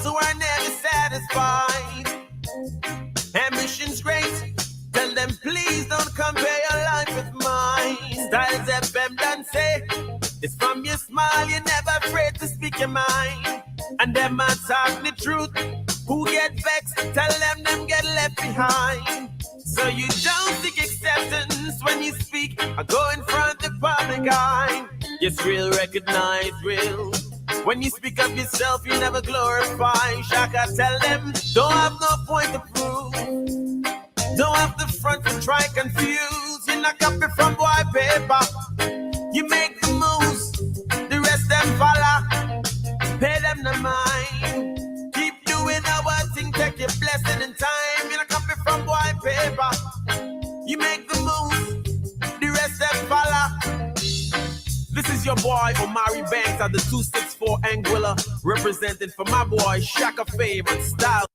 those who are never satisfied. Ambition's great. Tell them please don't compare your life with mine. Styles FM done say, it's from your smile, you're never afraid to speak your mind. And them a talk the truth. Who get vexed, tell them get left behind. So you don't seek acceptance when you speak or go in front of the public eye. Yes, real recognize real. When you speak of yourself, you never glorify. SHACKA tell them, don't have no point to prove. Don't have the front to try confuse. You knock up it from white paper. You make the moves, the rest them follow. Pay them the mind. Keep doing our thing, take your blessing in time. You knock up it from white paper. You make the moves, the rest them follow. This is your boy Omari Banks at the 264 Anguilla, representing for my boy SHACKA Fame and Style.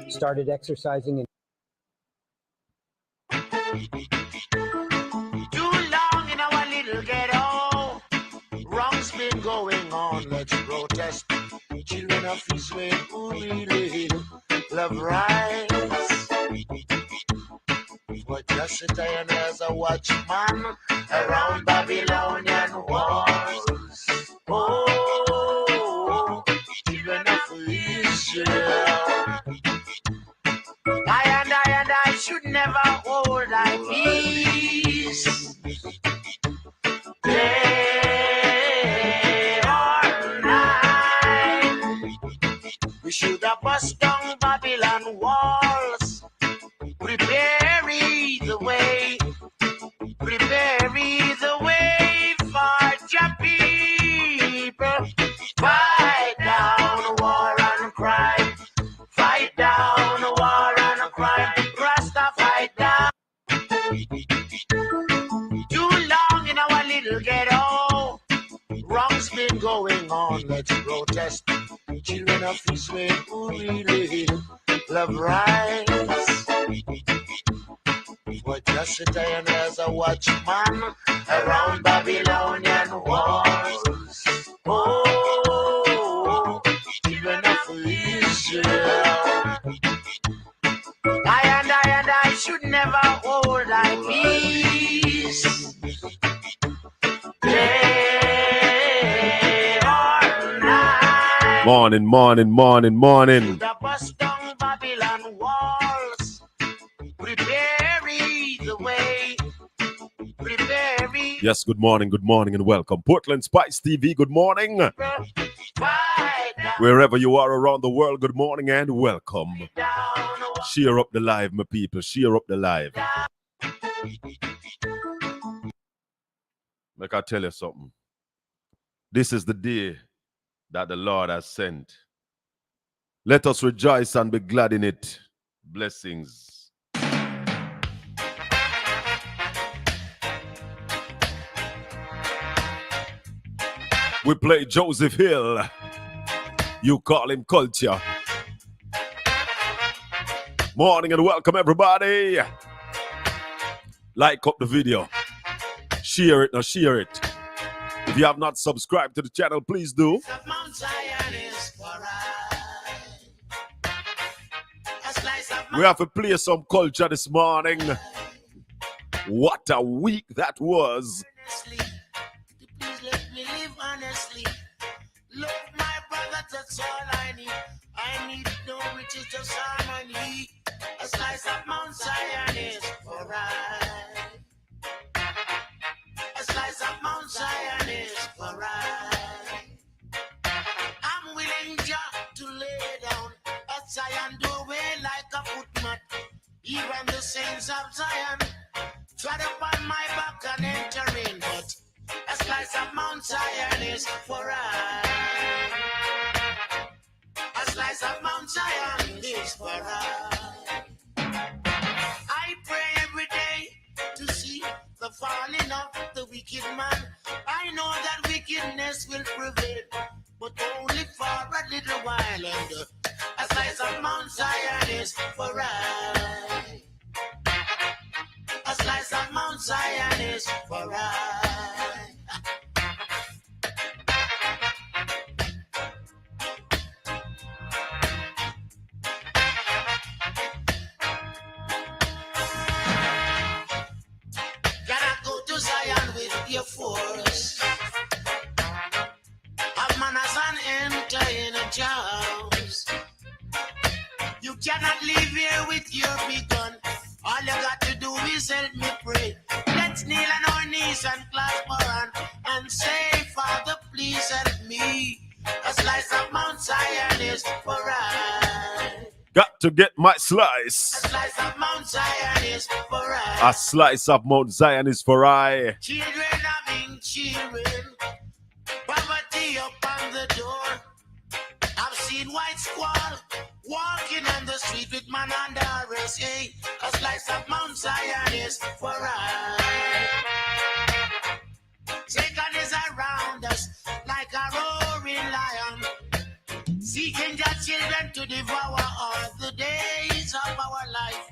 Started exercising in too long in our little ghetto. Wrong's been going on. Let's protest. children of Israel who really love rise. But just sit there as a watchman around Babylonian walls. Oh, children of Israel. I should never hold thy peace. Day or night. We should have bust down Babylon walls. Prepare the way. Prepare the way for your people. Fight down war and crime. Fight down war and crime. Rasta fight down. Too long in our little ghetto. Wrong's been going on. Let's protest. Children of Israel who really love rights. But just sit there as a watchman around Babylonian walls. Oh, children of Israel. I should never hold thy peace. Day or night. Morning. The bust down Babylon walls. Prepare the way. Yes, good morning, and welcome. Portland Spice TV, good morning. Wherever you are around the world, good morning and welcome. Share up the live, my people. Share up the live. Like I tell you something. This is the day that the Lord has sent. Let us rejoice and be glad in it. Blessings. We play Joseph Hill. You call him culture. Morning and welcome, everybody. Like up the video. Share it. If you have not subscribed to the channel, please do. We have to play some culture this morning. What a week that was. Please let me live honestly. Love my brother, that's all I need. I need no riches, just harmony. A slice of Mount Zion is for I. A slice of Mount Zion is for I. I'm willing just to lay down at Zion doorway like a footmat. Even the saints of Zion trod upon my back and enter in, but a slice of Mount Zion is for I. A slice of Mount Zion is for I. I pray every day to see the falling of the wicked man. I know that wickedness will prevail, but only for a little while. And a slice of Mount Zion is for I. A slice of Mount Zion is for I. Gotta go to Zion with your force. Have manners and enter in a house. You cannot live here with your big gun. All you got to do is help me pray. Let's kneel on our knees and clasp our hand and say, Father, please help me. A slice of Mount Zion is for I. Got to get my slice. A slice of Mount Zion is for I. A slice of Mount Zion is for I. Children having children, poverty upon the door. I've seen white squall walking on the street with man under arrest. Hey, a slice of Mount Zion is for I. Satan is around us like a roaring lion, seeking their children to devour all the days of our life.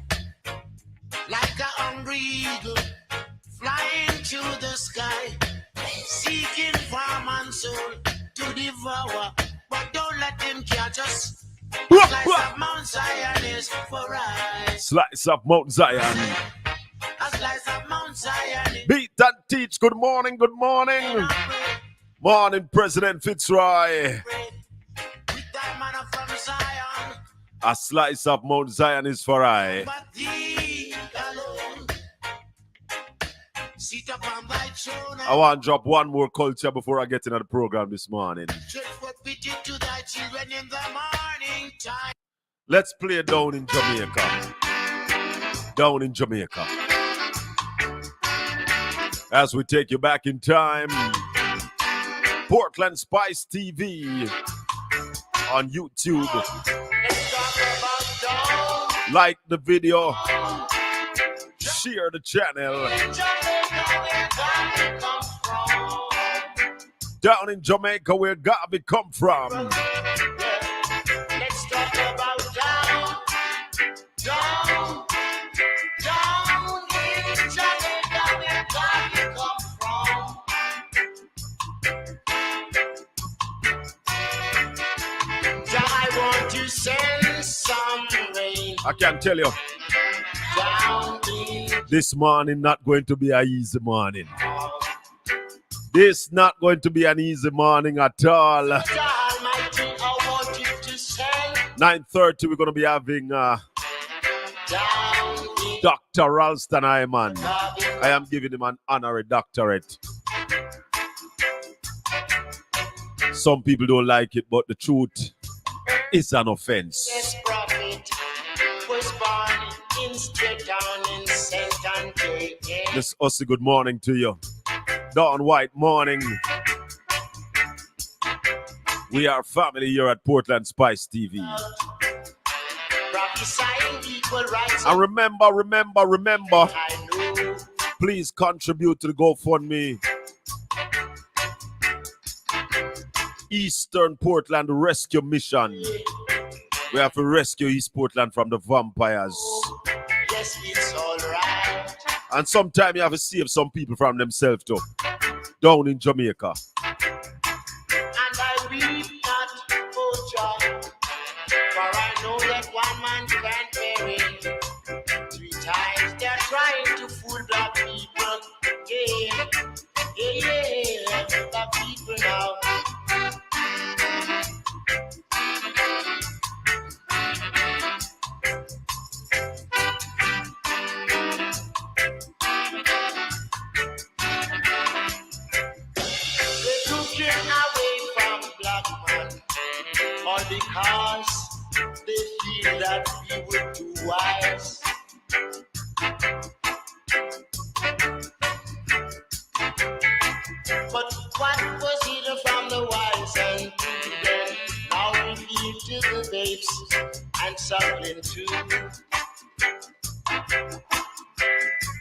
Like a hungry eagle flying to the sky, seeking for man's soul to devour but don't let him catch us. Slice of Mount Zion is for us. Slice of Mount Zion. A slice of Mount Zion is Beat and teach. Good morning, good morning. Morning, President Fitzroy. A slice of Mount Zion is for I. I want to drop one more culture before I get into the program this morning. Let's play down in Jamaica. Down in Jamaica. As we take you back in time, Portland Spice TV on YouTube. Like the video, share the channel. Down in Jamaica, where Gabi come from. Let's talk about down in Jamaica, where Gabi come from. I want to send some rain. I can tell you, this morning not going to be an easy morning. This not going to be an easy morning at all. 9:30 we're going to be having Dr. Ralston Hyman. I am giving him an honorary doctorate. Some people don't like it, but the truth is an offense. This prophet was born in straight down in St. Andre. Miss Ossie, good morning to you. Dawn White morning. We are family here at Portland Spice TV. And remember, please contribute to the GoFundMe. Eastern Portland Rescue Mission. We have to rescue East Portland from the vampires. Yes, it's all right. And sometimes you have to save some people from themselves too. Down in Jamaica. And I weep not for joy, for I know that one man can't bury. 3 times they're trying to fool black people. Yeah, the people now. Because they feel that we were too wise. But what was hidden from the wise and prudent now revealed to the babes and suckling too.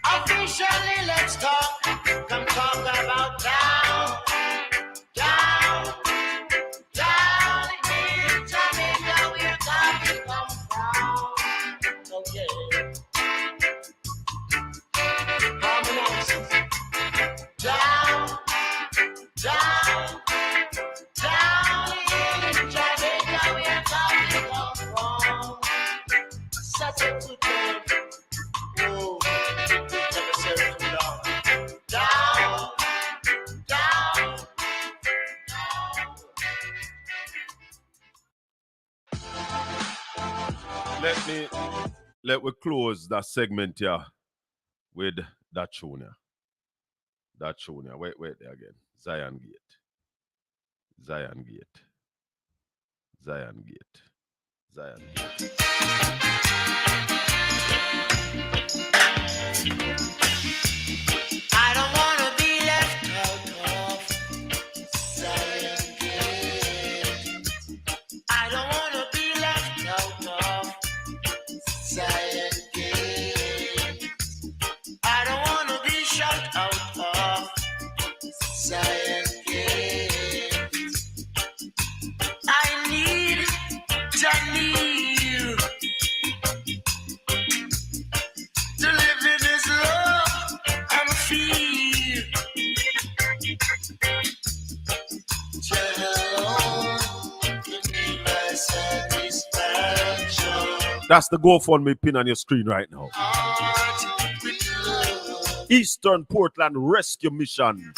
Officially, let's talk. Come talk about down. Let me close that segment here with that tune here. That tune here. Wait there again. Zion Gate. Zion Gate. Zion Gate. Zion Gate. I don't want to be left out of Zion Gate. I don't want to be left out of Zion Gate. I don't want to be shut out of Zion Gate. I need That's the GoFundMe pin on your screen right now. Eastern Portland Rescue Mission.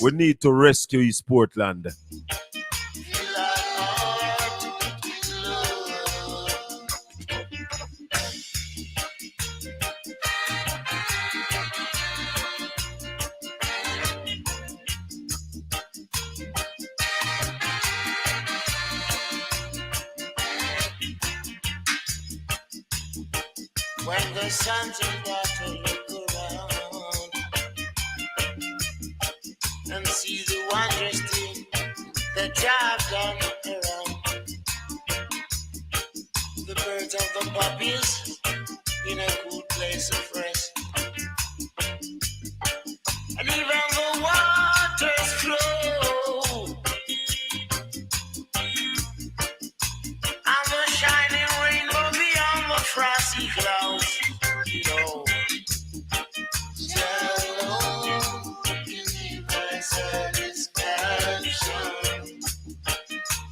We need to rescue East Portland. When the sons and daughters look around and see the wondrous thing that Jah done around, the birds of the puppies in a cool place of rest, and even the waters flow, and the shining rainbow beyond the frosty clouds, you know.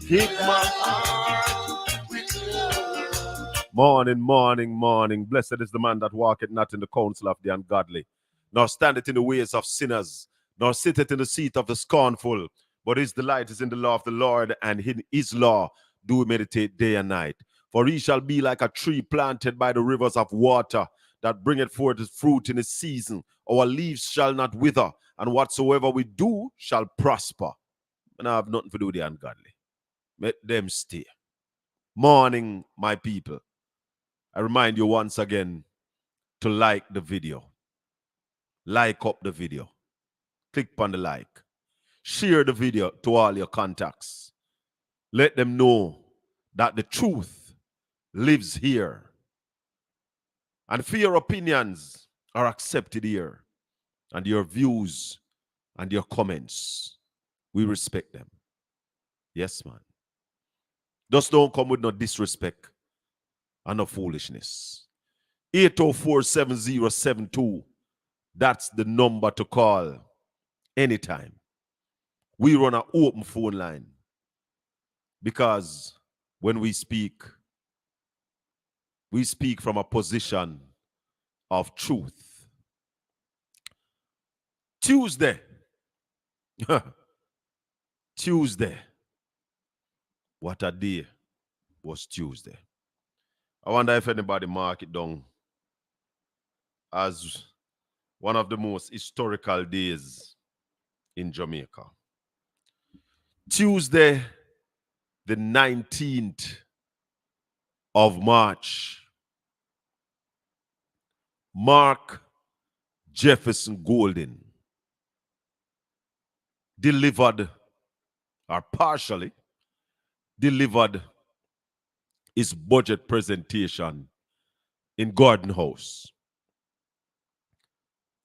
Keep my heart with love. Morning, morning, morning. Blessed is the man that walketh not in the counsel of the ungodly, nor standeth in the ways of sinners, nor sitteth in the seat of the scornful. But his delight is in the law of the Lord, and in his law do we meditate day and night. For he shall be like a tree planted by the rivers of water, that bringeth forth his fruit in his season. Our leaves shall not wither, and whatsoever we do shall prosper. And I have nothing to do with the ungodly. Let them stay. Morning, my people. I remind you once again to like the video. Like up the video. Click on the like. Share the video to all your contacts. Let them know that the truth lives here. And for your opinions are accepted here. And your views and your comments, we respect them. Yes, man. Just don't come with no disrespect and no foolishness. 804-7072. That's the number to call anytime. We run an open phone line because when we speak from a position of truth. Tuesday. Tuesday. What a day was Tuesday. I wonder if anybody mark it down as one of the most historical days in Jamaica. Tuesday, the 19th of March, Mark Jefferson Golden delivered, or partially delivered, his budget presentation in Garden House.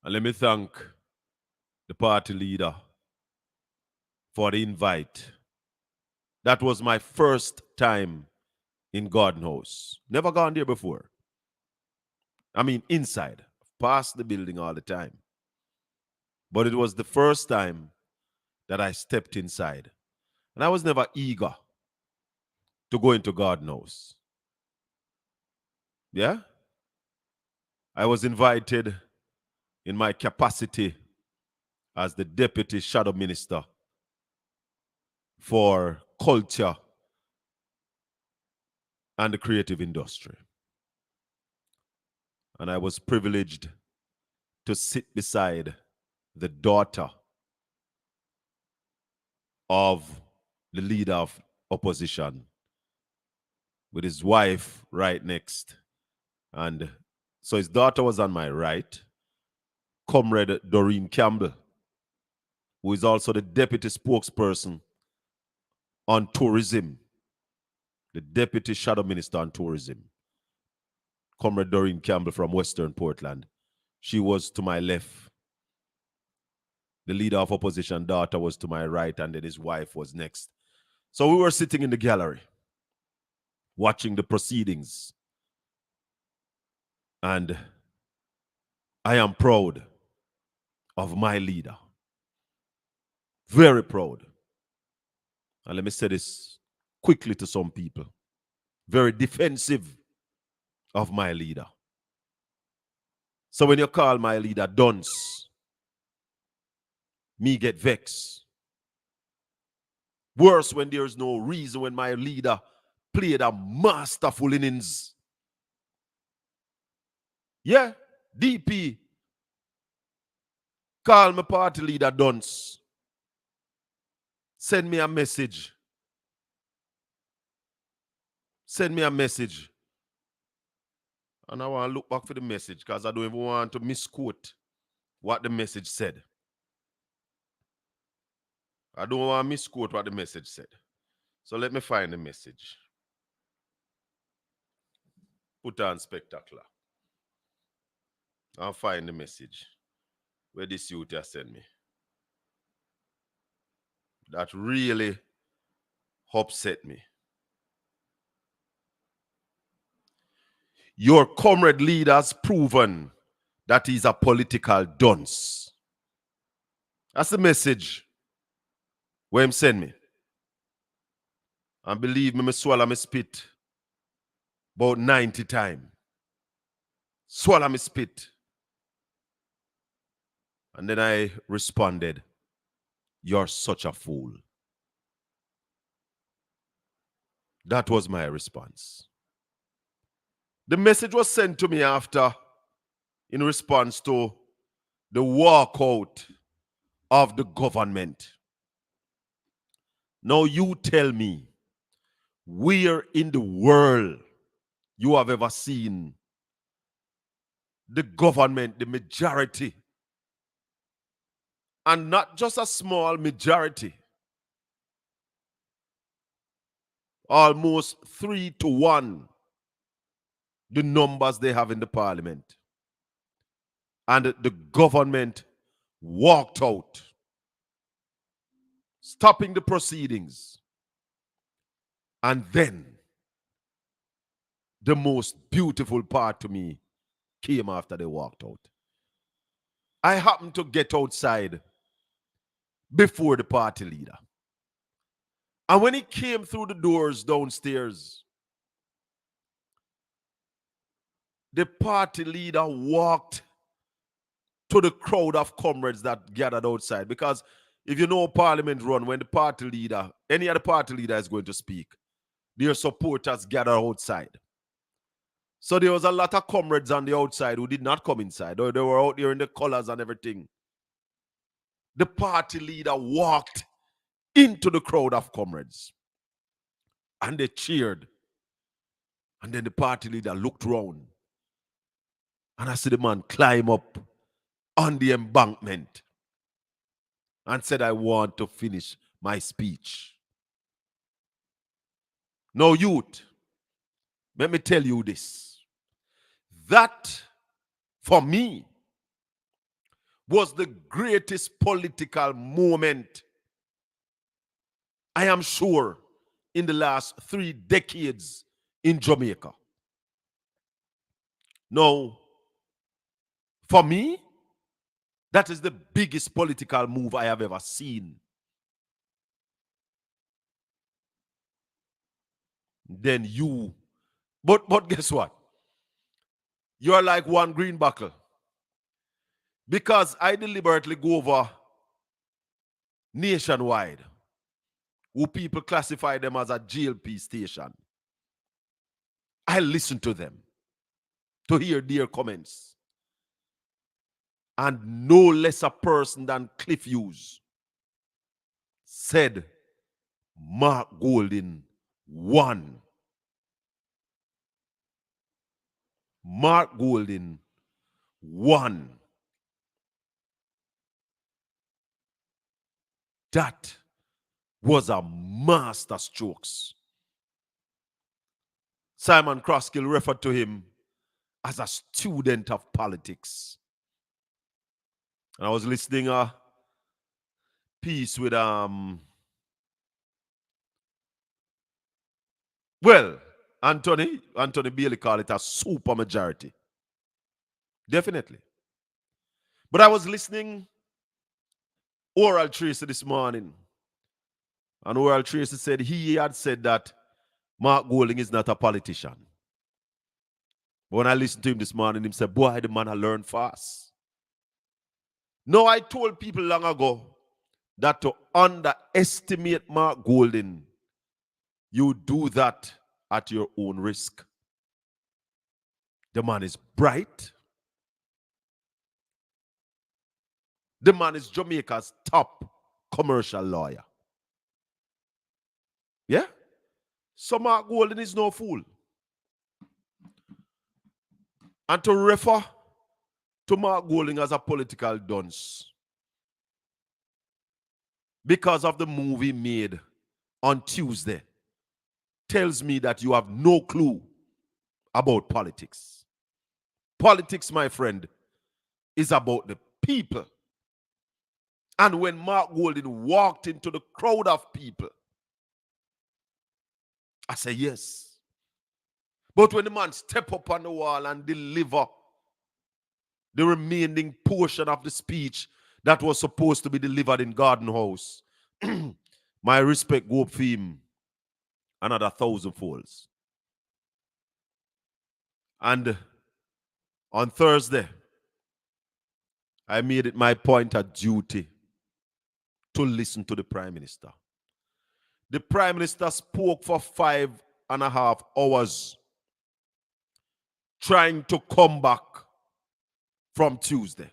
And let me thank the party leader for the invite. That was my first time in Garden House. Never gone there before. I mean, inside. Past the building all the time. But it was the first time that I stepped inside. And I was never eager to go into Garden House. Yeah? I was invited in my capacity as the Deputy Shadow Minister for Culture and the Creative Industry. And I was privileged to sit beside the daughter of the leader of opposition with his wife right next. And so his daughter was on my right, Comrade Doreen Campbell, who is also the deputy spokesperson on tourism, the deputy shadow minister on tourism, Comrade Doreen Campbell from Western Portland. She was to my left. The leader of opposition daughter was to my right, and then his wife was next. So we were sitting in the gallery, watching the proceedings. And I am proud of my leader. Very proud And let me say this quickly to some people, very defensive of my leader. So when you call my leader dunce, me get vexed. Worse when there's no reason, when my leader played a masterful innings. Yeah, DP, call my party leader dunce. Send me a message. Send me a message. And I want to look back for the message because I don't even want to misquote what the message said. I don't want to misquote what the message said. So let me find the message. Put on spectacular. I'll find the message where this youth has sent me. That really upset me. Your comrade leader has proven that he's a political dunce. That's the message where him send me. And believe me, I swallow my spit about 90 times. Swallow my spit. And then I responded, "You're such a fool." That was my response. The message was sent to me after, in response to the walkout of the government. Now you tell me, where in the world you have ever seen the government, the majority, and not just a small majority, almost 3-1, the numbers they have in the parliament, and the government walked out, stopping the proceedings. And then the most beautiful part to me came after they walked out. I happened to get outside before the party leader. And when he came through the doors downstairs, the party leader walked to the crowd of comrades that gathered outside. Because if you know Parliament run, when the party leader, any other party leader is going to speak, their supporters gather outside. So there was a lot of comrades on the outside who did not come inside. They were out there in the colors and everything. The party leader walked into the crowd of comrades. And they cheered. And then the party leader looked round. And I see the man climb up on the embankment and said, "I want to finish my speech." Now, youth, let me tell you this. That, for me, was the greatest political moment, I am sure, in the last 3 decades in Jamaica. Now, for me, that is the biggest political move I have ever seen. Then you, but guess what? You're like one green buckle. Because I deliberately go over nationwide, who people classify them as a GLP station. I listen to them to hear their comments. And no less a person than Cliff Hughes said Mark Golding won. Mark Golding won. That was a master strokes. Simon Crosskill referred to him as a student of politics. And I was listening a piece with Anthony Bailey called it a super majority. Definitely. But I was listening Oral Tracy this morning, And Oral Tracy said he had said that Mark Golding is not a politician. But when I listened to him this morning, he said, boy, the man I learned fast. No, I told people long ago that to underestimate Mark Golding, you do that at your own risk. The man is bright. The man is Jamaica's top commercial lawyer. Yeah? So Mark Golding is no fool. And to refer to Mark Golding as a political dunce because of the movie made on Tuesday tells me that you have no clue about politics. Politics, my friend, is about the people. And when Mark Golding walked into the crowd of people, I say yes. But when the man step up on the wall and deliver the remaining portion of the speech that was supposed to be delivered in Garden House, my respect go up for him another 1,000 folds. And on Thursday, I made it my point of duty to listen to the Prime Minister. The Prime Minister spoke for 5.5 hours trying to come back from Tuesday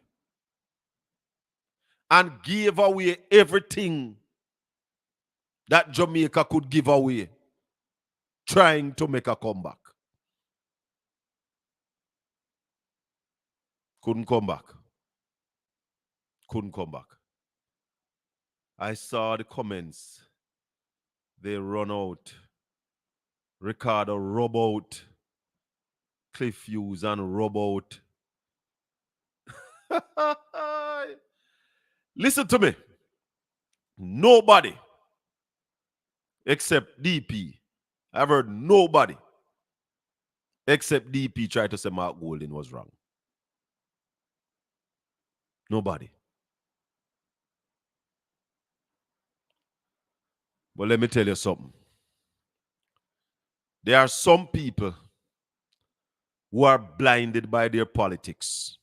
and gave away everything that Jamaica could give away trying to make a comeback. Couldn't come back. Couldn't come back. I saw the comments. They run out. Ricardo rub out. Cliff Hughes and rub out. Listen to me. Nobody except DP. I've heard nobody except DP try to say Mark Golding was wrong. Nobody. But let me tell you something. There are some people who are blinded by their politics.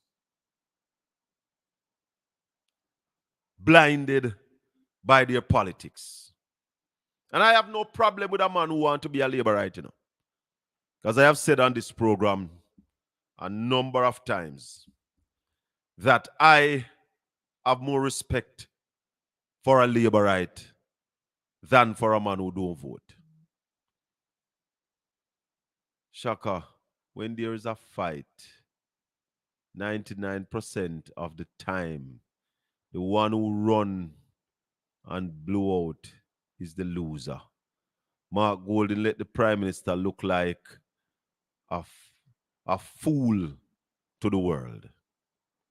Blinded by their politics. And I have no problem with a man who wants to be a Labourite, you know. Because I have said on this program a number of times that I have more respect for a Labourite than for a man who don't vote. SHACKA, when there is a fight, 99% of the time, the one who run and blow out is the loser. Mark Golding let the Prime Minister look like a fool to the world.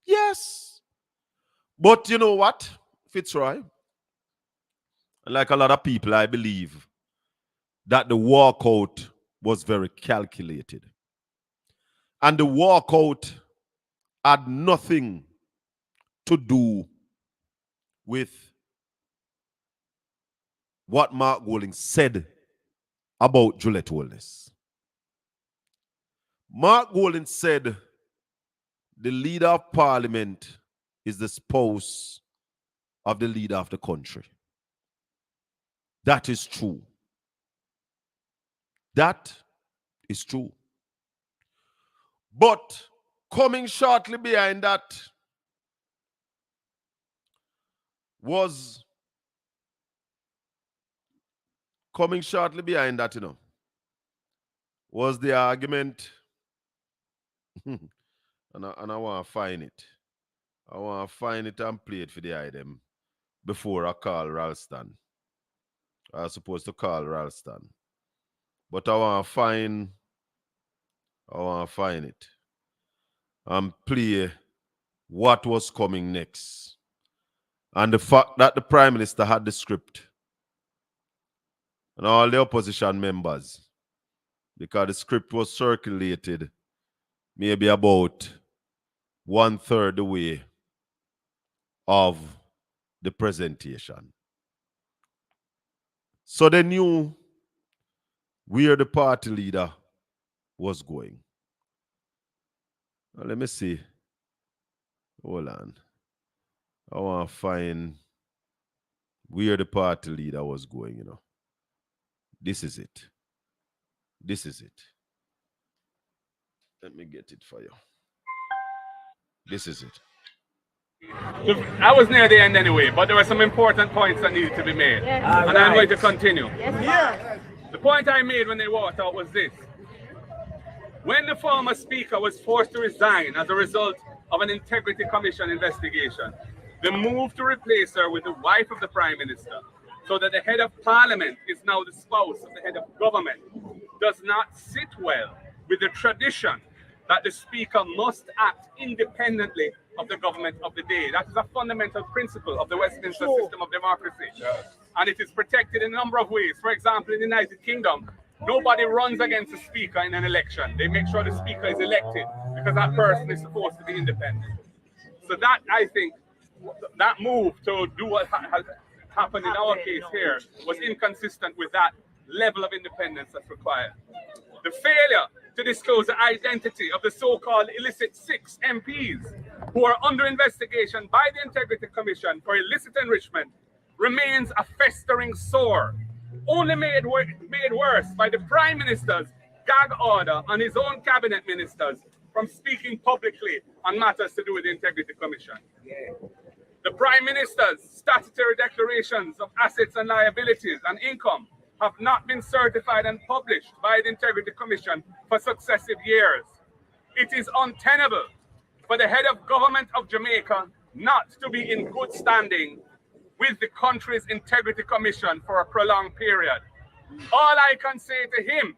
Yes. But you know what, Fitzroy? Like a lot of people, I believe that the walkout was very calculated. And the walkout had nothing to do with what Mark Golding said about Juliet Wellness. Mark Golding said the leader of Parliament is the spouse of the leader of the country. That is true. That is true. But coming shortly behind that was was the argument, and I want to find it. I want to find it and play it for the item before I call Ralston. I was supposed to call Ralston. But I want to find it and play what was coming next. And the fact that the Prime Minister had the script and all the opposition members, because the script was circulated maybe about 1/3 the way of the presentation. So they knew where the party leader was going. Now, let me see. Hold on. I want to find where the party leader was going, you know. This is it. This is it. Let me get it for you. This is it. I was near the end anyway, but there were some important points that needed to be made. Yes. And I'm going to continue. Yes, The point I made when they walked out was this. When the former speaker was forced to resign as a result of an Integrity Commission investigation, the move to replace her with the wife of the Prime Minister, so that the head of Parliament is now the spouse of the head of government, does not sit well with the tradition that the speaker must act independently of the government of the day. That is a fundamental principle of the Westminster system of democracy. Yes. And it is protected in a number of ways. For example, in the United Kingdom, nobody runs against the speaker in an election. They make sure the speaker is elected because that person is supposed to be independent. So that, I think, that move to do what has happened in our case here was inconsistent with that level of independence that's required. The failure to disclose the identity of the so-called illicit 6 MPs who are under investigation by the Integrity Commission for illicit enrichment remains a festering sore, only made worse by the Prime Minister's gag order on his own cabinet ministers from speaking publicly on matters to do with the Integrity Commission. The Prime Minister's statutory declarations of assets and liabilities and income have not been certified and published by the Integrity Commission for successive years. It is untenable for the head of government of Jamaica not to be in good standing with the country's Integrity Commission for a prolonged period. All I can say to him,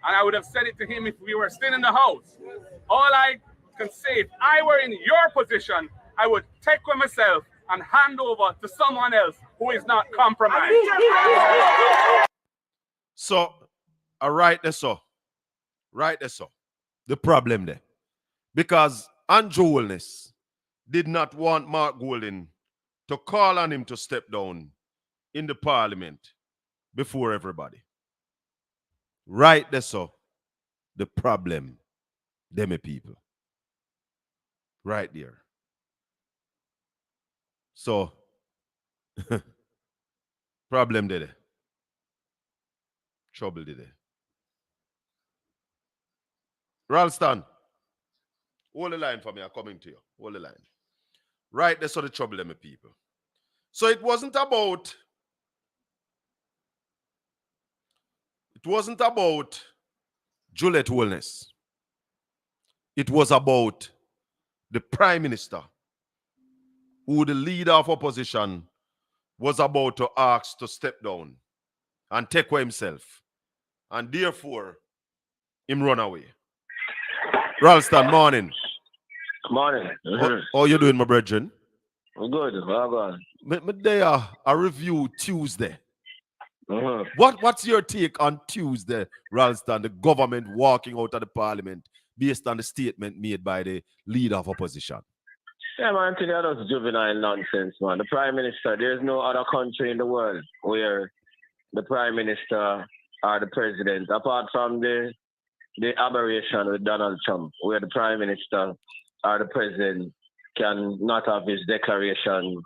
and I would have said it to him if we were still in the house, all I can say, if I were in your position, I would take with myself and hand over to someone else who is not compromised. So, right there, so. Right there, so. The problem there. Because Andrew Holness did not want Mark Golding to call on him to step down in the parliament before everybody. Right there, so. The problem, them people. Right there. So, problem there. Trouble there. Ralston, hold the line for me. I'm coming to you. Hold the line. Right there, so the trouble them people. So it wasn't about Juliet Holness. It was about the Prime Minister, who the leader of opposition was about to ask to step down and take for himself. And therefore, him run away. Ralston, morning. Morning. How you doing, my brethren? I'm good. How are you? Me there a review Tuesday. Uh-huh. What's your take on Tuesday, Ralston, the government walking out of the parliament based on the statement made by the leader of opposition? Yeah, man, that's juvenile nonsense, man. The Prime Minister, there's no other country in the world where the Prime Minister or the President, apart from the aberration with Donald Trump, where the Prime Minister or the President can not have his declaration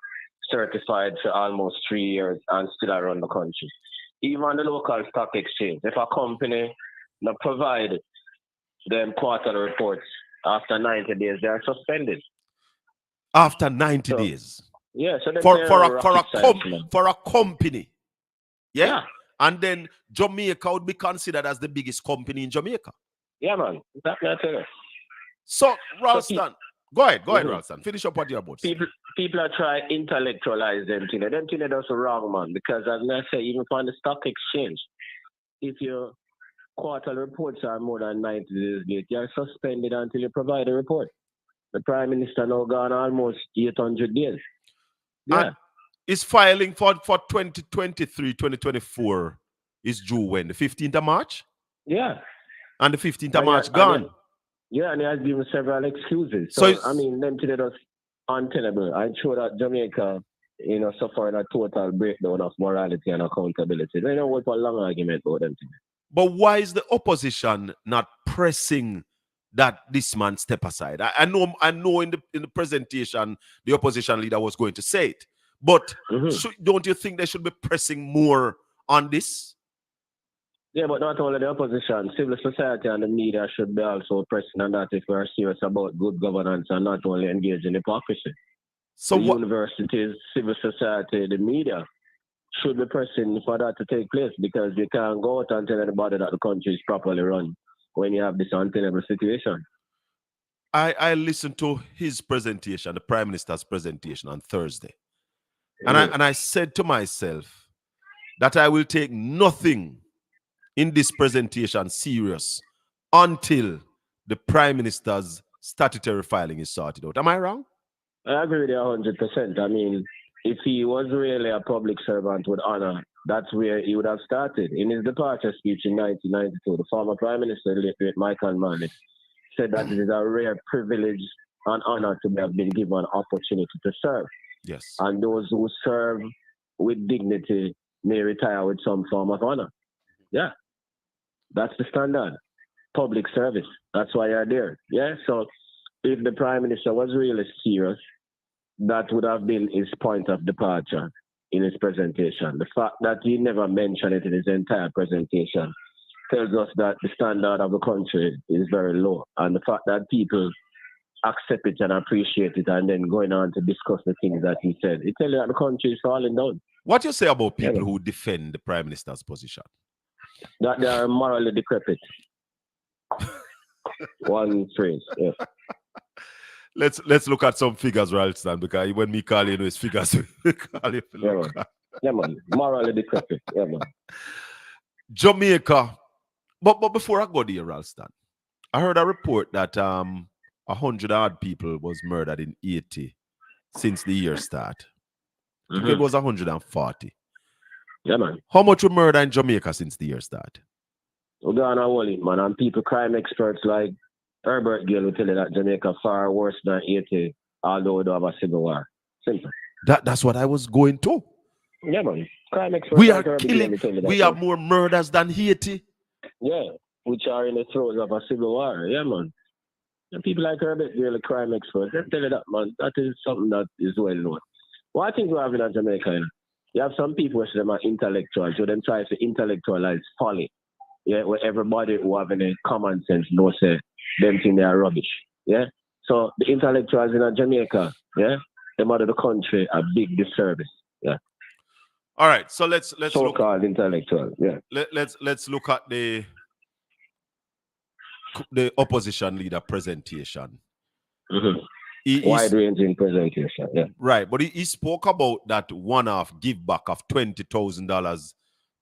certified for almost 3 years and still run the country. Even the local stock exchange, if a company not provide them quarterly reports after 90 days, they are suspended. After 90 days? Yeah. So for a company. Yeah? And then Jamaica would be considered as the biggest company in Jamaica. Yeah, man. That's it. So, Ralston, go ahead, Ralston. Finish up what you're about. People are trying to intellectualize them. Them things that's wrong, man. Because as I say, even from the stock exchange, if your quarterly reports are more than 90 days late, you're suspended until you provide a report. The Prime Minister now gone almost 800 days. Yeah. And is filing for 2023, 2024 is due when? The 15th of March? Yeah. And the 15th of March gone? Yeah, and he has given several excuses. So I mean, them today that's untenable. I'm sure that Jamaica suffering a total breakdown of morality and accountability. They don't want a long argument about them things. But why is the opposition not pressing that this man step aside? I know in the presentation the opposition leader was going to say it, but don't you think they should be pressing more on this? Yeah, but not only the opposition, civil society and the media should be also pressing on that if we are serious about good governance and not only engage in hypocrisy. So the universities, civil society, the media should be pressing for that to take place, because you can't go out and tell anybody that the country is properly run when you have this untenable situation. I listened to his presentation, the Prime Minister's presentation on Thursday. And I said to myself that I will take nothing in this presentation serious until the Prime Minister's statutory filing is sorted out. Am I wrong? I agree with you 100%. I mean, if he was really a public servant with honor, that's where he would have started. In his departure speech in 1992, the former Prime Minister, Michael Manley, said that it is a rare privilege and honor to have been given an opportunity to serve. Yes. And those who serve with dignity may retire with some form of honor. Yeah. That's the standard. Public service. That's why you're there. Yeah. So if the Prime Minister was really serious, that would have been his point of departure in his presentation. The fact that he never mentioned it in his entire presentation tells us that the standard of the country is very low. And the fact that people accept it and appreciate it and then going on to discuss the things that he said, it tells you that the country is falling down. What do you say about people who defend the Prime Minister's position? That they are morally decrepit. One phrase, yeah. Let's look at some figures, Ralston, because when me call you, it's figures. Yeah, man. Morally decrepit. Yeah, man. Jamaica. But before I go there, Ralston, I heard a report that 100 odd people was murdered in Haiti since the year start. I think it was 140. Yeah, man. How much were murdered in Jamaica since the year start? We're going to hold it, man. And people, crime experts like Herbert Gill will tell you that Jamaica far worse than Haiti, although we don't have a civil war. Simple. That's what I was going to. Yeah, man. Crime experts we like are killing. We have more murders than Haiti. Yeah, which are in the throes of a civil war. Yeah, man. And people like Herbert Gill, crime experts, they tell you that, man. That is something that is well known. What I think we have in Jamaica, you have some people who say them are intellectuals, so them try to intellectualize folly. Yeah, where everybody who have any common sense knows say them think they are rubbish. Yeah. So the intellectuals in Jamaica, yeah, them out of the country are big disservice. Yeah. All right. So let's so-called intellectual. Yeah. Let's look at the opposition leader presentation. Wide-ranging presentation. Yeah. Right, but he spoke about that one-off give back of $20,000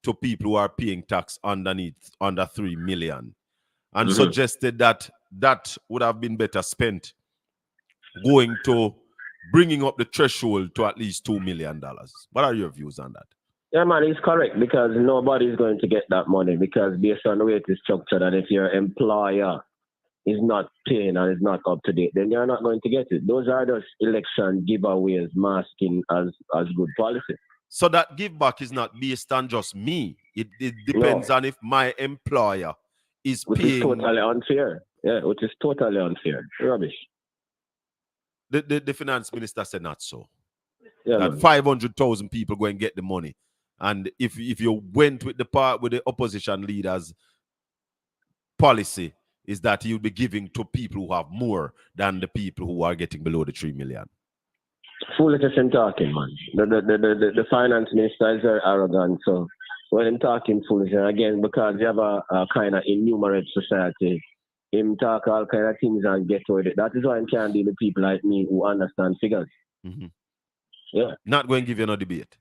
to people who are paying tax under 3 million, and suggested that would have been better spent going to bringing up the threshold to at least $2 million. What are your views on that? Yeah, man, he's correct, because nobody's going to get that money, because based on the way it is structured, and if your employer is not paying and is not up to date, then you're not going to get it. Those are just election giveaways masking as good policy. So that give back is not based on just me. It depends on if my employer is which paying. Which is totally unfair. Yeah, which is totally unfair. Rubbish. The finance minister said not so. Yeah, that 500,000 people go and get the money. And if you went with the opposition leaders' policy, is that you'll be giving to people who have more than the people who are getting below the 3 million. Foolishness in talking, man. The finance minister is very arrogant. So when I'm talking foolishness, again, because you have a kind of innumerate society, him talk all kind of things and get with it. That is why I can't deal with people like me who understand figures. Yeah. Not going to give you no debate.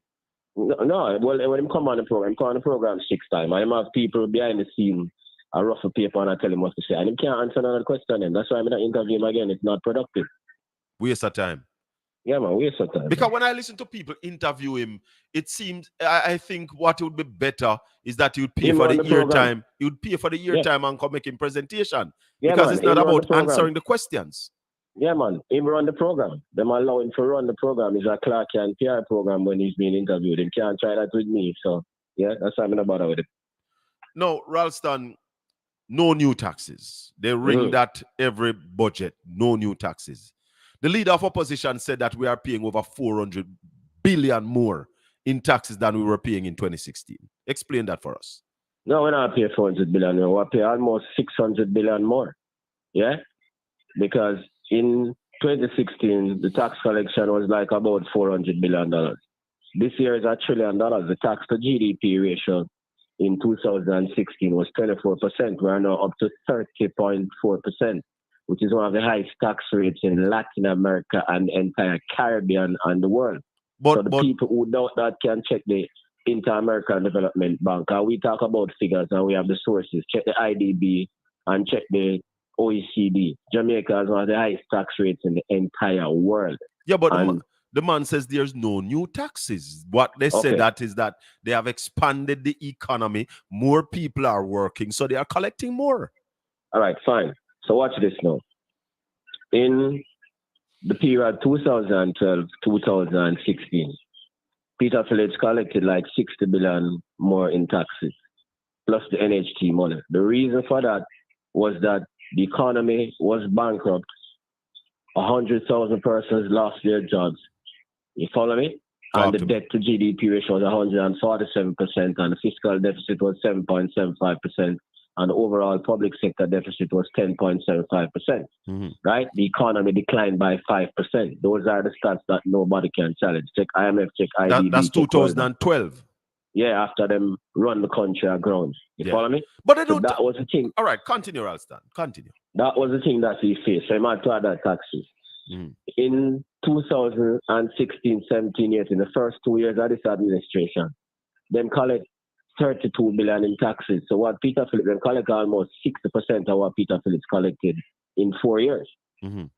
No, well, when him come on the program 6 times, I have people behind the scene, I ruffle paper and I tell him what to say. And he can't answer another question. And that's why I'm not interviewing him again. It's not productive. Waste of time. Yeah, man, waste of time. Because when I listen to people interview him, it seems, I think what would be better is that you'd pay for the ear time. You'd pay for the ear time and come make him presentation. Yeah, because man, it's not about answering the questions. Yeah, man. Him run the program. Them allow him to run the program. It's a Clark and PR program when he's being interviewed. Him can't try that with me. So, yeah, that's why I'm not bother with it. No, Ralston, no new taxes. They ring that every budget, no new taxes. The leader of opposition said that we are paying over 400 billion more in taxes than we were paying in 2016. Explain that for us. No, we're not paying 400 billion. We're paying almost 600 billion more. Yeah? Because in 2016, the tax collection was like about $400 billion. This year is $1 trillion. The tax to GDP ratio in 2016 was 24%. We are now up to 30.4%, which is one of the highest tax rates in Latin America and the entire Caribbean and the world. So the people who doubt that can check the Inter-American Development Bank. And we talk about figures and we have the sources. Check the IDB and check the OECD. Jamaica has one of the highest tax rates in the entire world. Yeah, but the man says there's no new taxes. What they say that is that they have expanded the economy. More people are working, so they are collecting more. All right, fine. So watch this now. In the period 2012-2016, Peter Phillips collected like 60 billion more in taxes, plus the NHT money. The reason for that was that the economy was bankrupt. 100,000 persons lost their jobs. You follow me? And the debt to GDP ratio was 147%, and the fiscal deficit was 7.75%, and the overall public sector deficit was 10.75%. Right? The economy declined by 5%. Those are the stats that nobody can challenge. Check IMF, check IDB. That's 2012. Yeah, after them run the country aground. You follow me? But they don't. So that was the thing. All right, continue, Ralston. Continue. That was the thing that he faced. So he might to add that taxes. In 2016, 17 years, in the first 2 years of this administration, them collect 32 billion in taxes. So what Peter Phillips, them collect almost 60% of what Peter Phillips collected in 4 years. You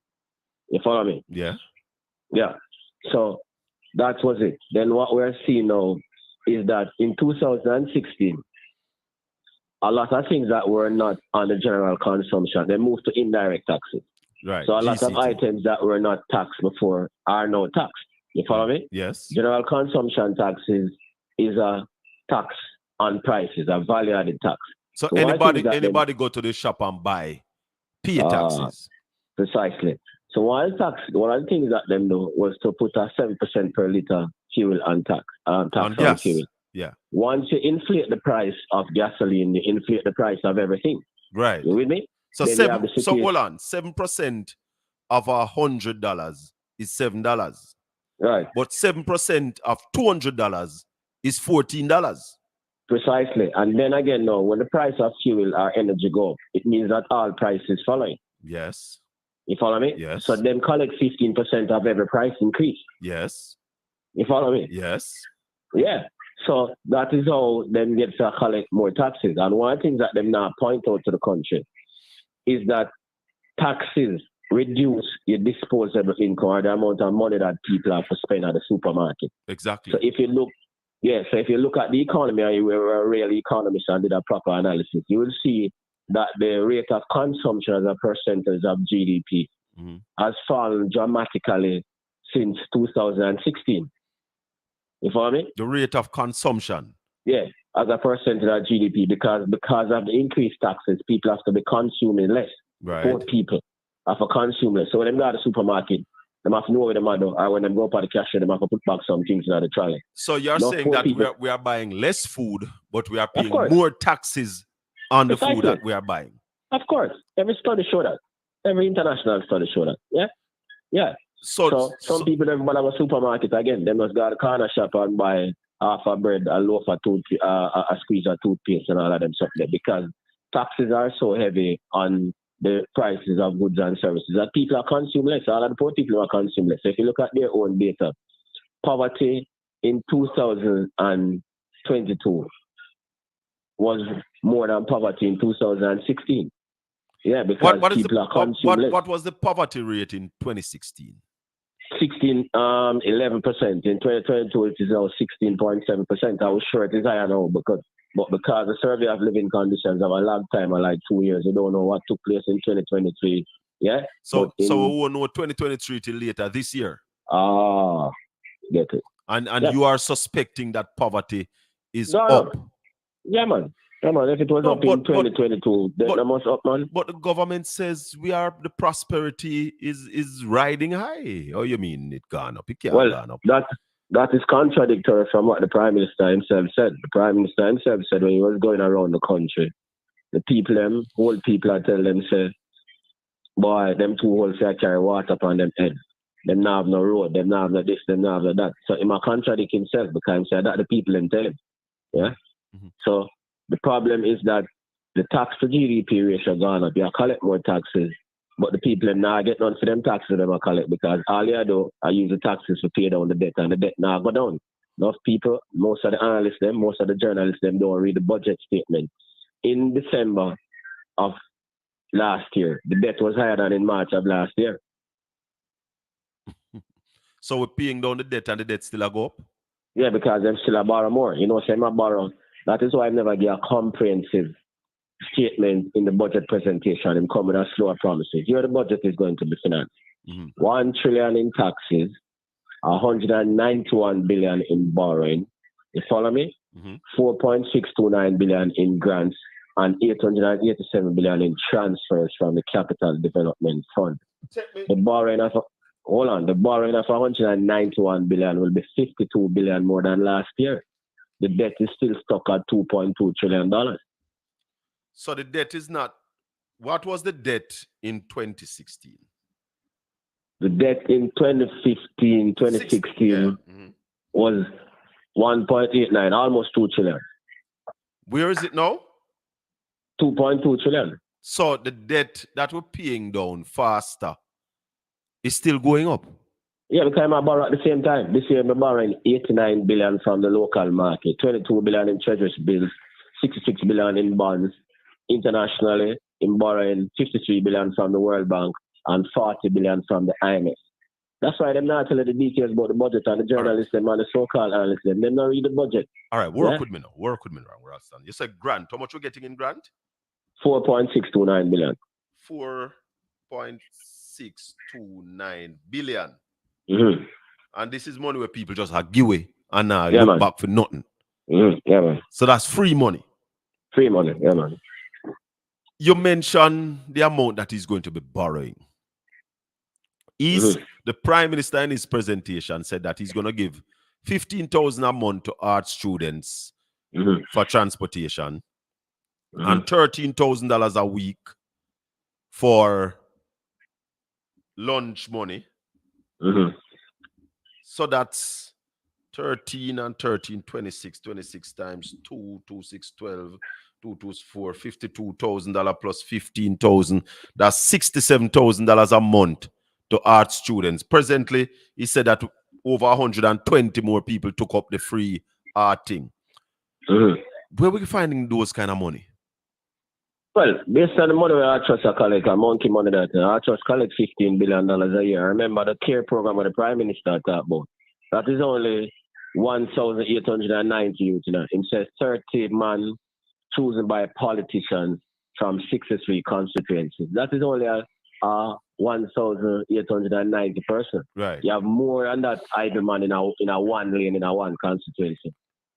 follow me? Yeah. Yeah. So that was it. Then what we're seeing now is that in 2016, a lot of things that were not on the general consumption, they moved to indirect taxes. Right. So a lot of items that were not taxed before are now taxed. You follow me? Yes. General consumption taxes is a tax on prices, a value-added tax. So anybody go to the shop and pay taxes. Precisely. So one of the things that them do was to put a 7% per liter fuel on tax on fuel. Yeah. Once you inflate the price of gasoline, you inflate the price of everything. Right. You with me? So hold on. 7% of $100 is $7. Right. But 7% of $200 is $14. Precisely. And then again, now, when the price of fuel or energy go up, it means that all prices following. Yes. You follow me? Yes. So them collect 15% of every price increase. Yes. You follow me? Yes. Yeah. So that is how them get to collect more taxes. And one of the things that them now point out to the country is that taxes reduce your disposable income or the amount of money that people have to spend at the supermarket. Exactly. So if you look at the economy and you were a real economist and did a proper analysis, you will see that the rate of consumption as a percentage of GDP has fallen dramatically since 2016. You follow me? The rate of consumption. Yeah, as a percentage of GDP, because of the increased taxes, people have to be consuming less. Right. Poor people have to consume less. So when they go to the supermarket, they have to know where they are, or when they go up at the cashier, they have to put back some things in the trolley. So you're saying that we are buying less food, but we are paying more taxes on the food that we are buying. Of course. Every study show that. Every international study show that. Yeah? Yeah. So some people never go to a supermarket again. They must go to the corner shop and buy half a bread, a loaf of a squeeze of toothpaste and all of them stuff there, because taxes are so heavy on the prices of goods and services that people are consuming less. All of the poor people are consuming less. So if you look at their own data, poverty in 2022 was more than poverty in 2016. Yeah, because people are consuming less. What was the poverty rate in 2016? 11%. In 2022, it is now 16.7%. I was sure it is higher now, because the survey of living conditions of a long time, like 2 years, you don't know what took place in 2023. Yeah. So we won't know 2023 till later this year. Get it. And you are suspecting that poverty is up. No. Yeah, man. Come on, if it was up in 2022, then it must up, man. But the government says the prosperity is riding high. Oh, you mean it gone up? It can't gone up. That is contradictory from what the Prime Minister himself said. The Prime Minister himself said when he was going around the country, the people, old people, I tell them, say, boy, them two old say carry water upon them head. Them not have no road, them not have no this, them not have no that. So he might contradict himself because he said that the people them tell him. Yeah? Mm-hmm. So the problem is that the tax to GDP ratio gone up. You collect more taxes, but the people are not getting none for them taxes them collect because all you do are use the taxes to pay down the debt and the debt now go down. Enough people, most of the analysts, most of the journalists, don't read the budget statement. In December of last year, the debt was higher than in March of last year. So we're paying down the debt and the debt still go up? Yeah, because them still borrow more. You know, say I borrow. That is why I never get a comprehensive statement in the budget presentation and come with a slower promises. Here the budget is going to be financed. Mm-hmm. 1 trillion in taxes, 191 billion in borrowing. You follow me? Mm-hmm. 4.629 billion in grants and 887 billion in transfers from the Capital Development Fund. The borrowing of 191 billion will be 52 billion more than last year. The debt is still stuck at $2.2 trillion. So the debt is not. What was the debt in 2016? The debt in 2015, 2016 was 1.89, almost 2 trillion. Where is it now? 2.2 trillion. So the debt that we're paying down faster is still going up. Yeah, because I borrow at the same time. This year I'm borrowing 89 billion from the local market, 22 billion in treasury bills, 66 billion in bonds. Internationally, I'm borrowing 53 billion from the World Bank and 40 billion from the IMF. That's why they're not telling the details about the budget and the journalists and the so-called analysts. They're not read the budget. All right, work with me now. Work with me now. You said grant. How much you're getting in grant? 4.629 billion. 4.629 billion. Mm-hmm. And this is money where people just have give away and look back for nothing. Mm-hmm. Yeah, man. So that's free money. Free money, yeah, man. You mentioned the amount that he's going to be borrowing. The Prime Minister in his presentation said that he's going to give $15,000 a month to art students for transportation and $13,000 a week for lunch money. So that's 13 and 13, 26 times 2, 2, 6, 12, 2, 2, 4, $52,000 plus $15,000. That's $67,000 a month to art students. Presently, he said that over 120 more people took up the free art thing. Where are we finding those kind of money? Well, based on the money our trust collect, a monkey money that our trust collect $15 billion a year. Remember the care program of the Prime Minister talked about. That is only 1,890 youth. It says 30 man chosen by politicians from 63 constituencies. That is only a 1,890 person. Right. You have more than that idle man in a one lane in a one constituency.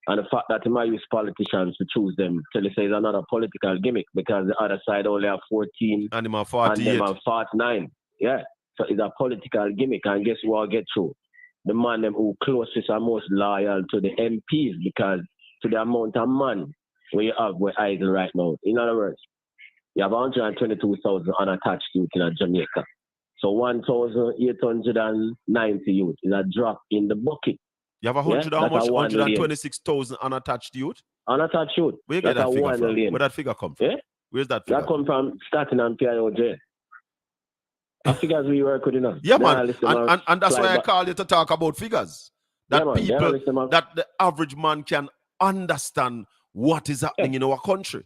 And the fact that he might use politicians to choose them, till he says another political gimmick because the other side only have 14 and them have 48. And them have 49. Yeah. So it's a political gimmick. And guess what I'll get through? The man them who closest and most loyal to the MPs because to the amount of money we have with idle right now. In other words, you have 122,000 unattached youth in Jamaica. So 1,890 youth is a drop in the bucket. You have 126,000 unattached youth? Unattached youth. Where you get that figure from? Where that figure come from? Yeah? Where's that figure? That come from Staten and PIOJ. I figures we work with enough. Yeah, man. And that's why I call you to talk about figures. That that the average man can understand what is happening in our country.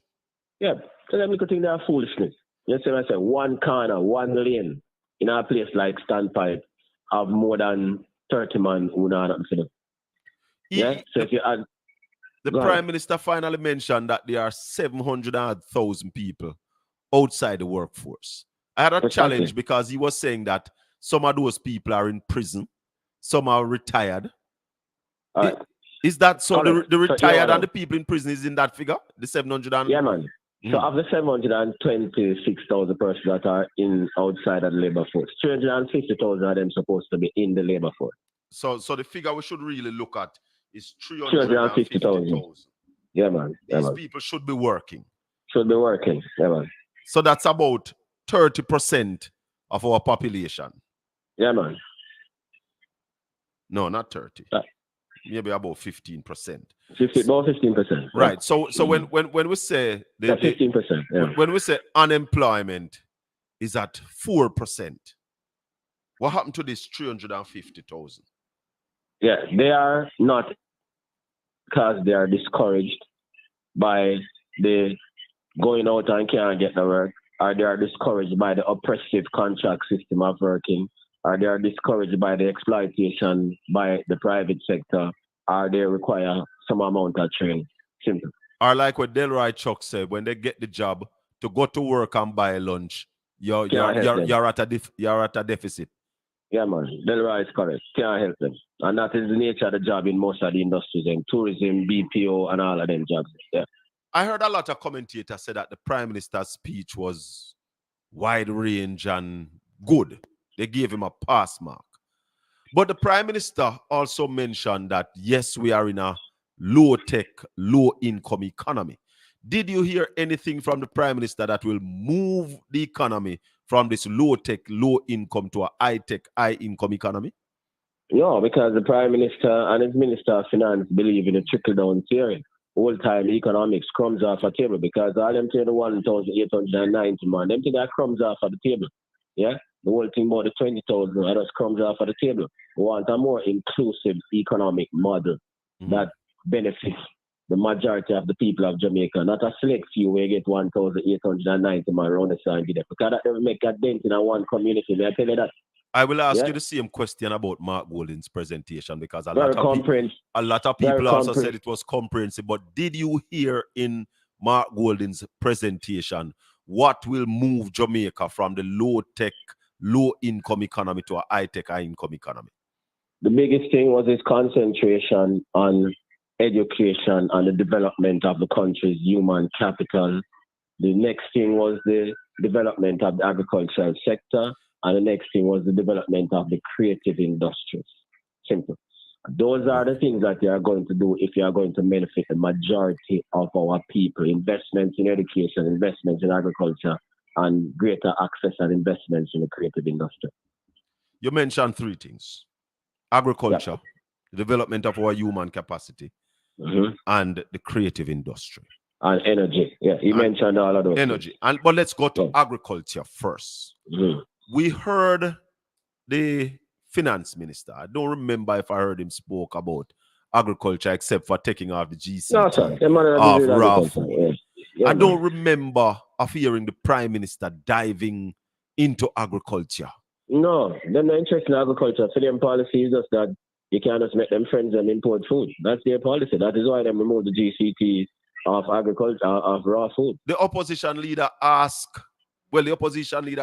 Yeah. So let me think that foolishness. You see what I say? One corner, one lane in a place like Standpipe have more than 30 man who know nothing for them. Yeah. So if you add the Prime Minister finally mentioned that there are 700,000 people outside the workforce. I had a Precisely. challenge because he was saying that some of those people are in prison, some are retired. All right. Is that so? The Correct. So, retired yeah, and the people in prison is in that figure? The 700 and... Yeah, man. So of the 726,000 persons that are outside of the labor force, 350,000 of them supposed to be in the labor force. So the figure we should really look at is 350,000. 350,000. Yeah, man. These people should be working. Should be working. Yeah, man. So that's about 30% of our population. Yeah, man. No, not 30. Maybe about 15%. About 15%. Right. So when we say 15%. Yeah. When we say unemployment is at 4%, what happened to this 350,000? Yeah, they are not, because they are discouraged by the going out and can't get the work, or they are discouraged by the oppressive contract system of working, or they are discouraged by the exploitation by the private sector, or they require some amount of training. Simple. Or like what Delroy Chuck said, when they get the job to go to work and buy lunch, you're at a deficit. Yeah, man. Delroy is correct. Can't help them. And that is the nature of the job in most of the industries, and tourism, BPO, and all of them jobs. Yeah. I heard a lot of commentators say that the Prime Minister's speech was wide range and good. They gave him a pass mark. But the Prime Minister also mentioned that, yes, we are in a low-tech, low-income economy. Did you hear anything from the Prime Minister that will move the economy from this low-tech, low-income to a high-tech, high-income economy? No, because the Prime Minister and his Minister of Finance believe in a trickle-down theory. Old-time economics crumbs off a table, because all them say the 1,890, man, them think that crumbs off of the table. Yeah? The whole thing about the 20,000, that just crumbs off of the table. We want a more inclusive economic model that benefits the majority of the people of Jamaica, not a select few where you get 1,890 man around the side, because that doesn't make a dent in one community. May I tell you that? I will ask you the same question about Mark Golding's presentation, because a lot of people also said it was comprehensive. But did you hear in Mark Golding's presentation what will move Jamaica from the low-tech, low-income economy to a high-tech, high-income economy? The biggest thing was his concentration on education and the development of the country's human capital. The next thing was the development of the agricultural sector. And the next thing was the development of the creative industries. Simple. Those are the things that you are going to do if you are going to benefit the majority of our people. Investments in education, investments in agriculture, and greater access and investments in the creative industry. You mentioned three things: agriculture, the development of our human capacity, and the creative industry. And energy. Yeah, you mentioned all of those. Energy. But let's go to agriculture first. We heard the finance minister. I don't remember if I heard him spoke about agriculture except for taking off the GCT off raw food. I don't remember of hearing the Prime Minister diving into agriculture. No, they're not interested in agriculture. For them policy is just that you can't just make them friends and import food. That's their policy. That is why they remove the GCT of agriculture, of raw food. The opposition leader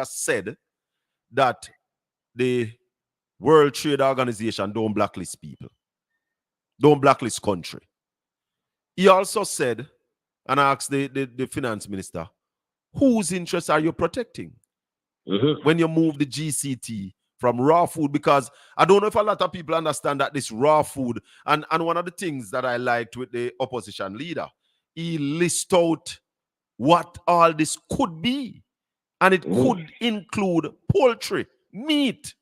said that the World Trade Organization don't blacklist people, don't blacklist country. He also said, and I asked the finance minister, whose interests are you protecting when you move the GCT from raw food? Because I don't know if a lot of people understand that this raw food, and one of the things that I liked with the opposition leader, he lists out what all this could be. And it could include poultry, meat.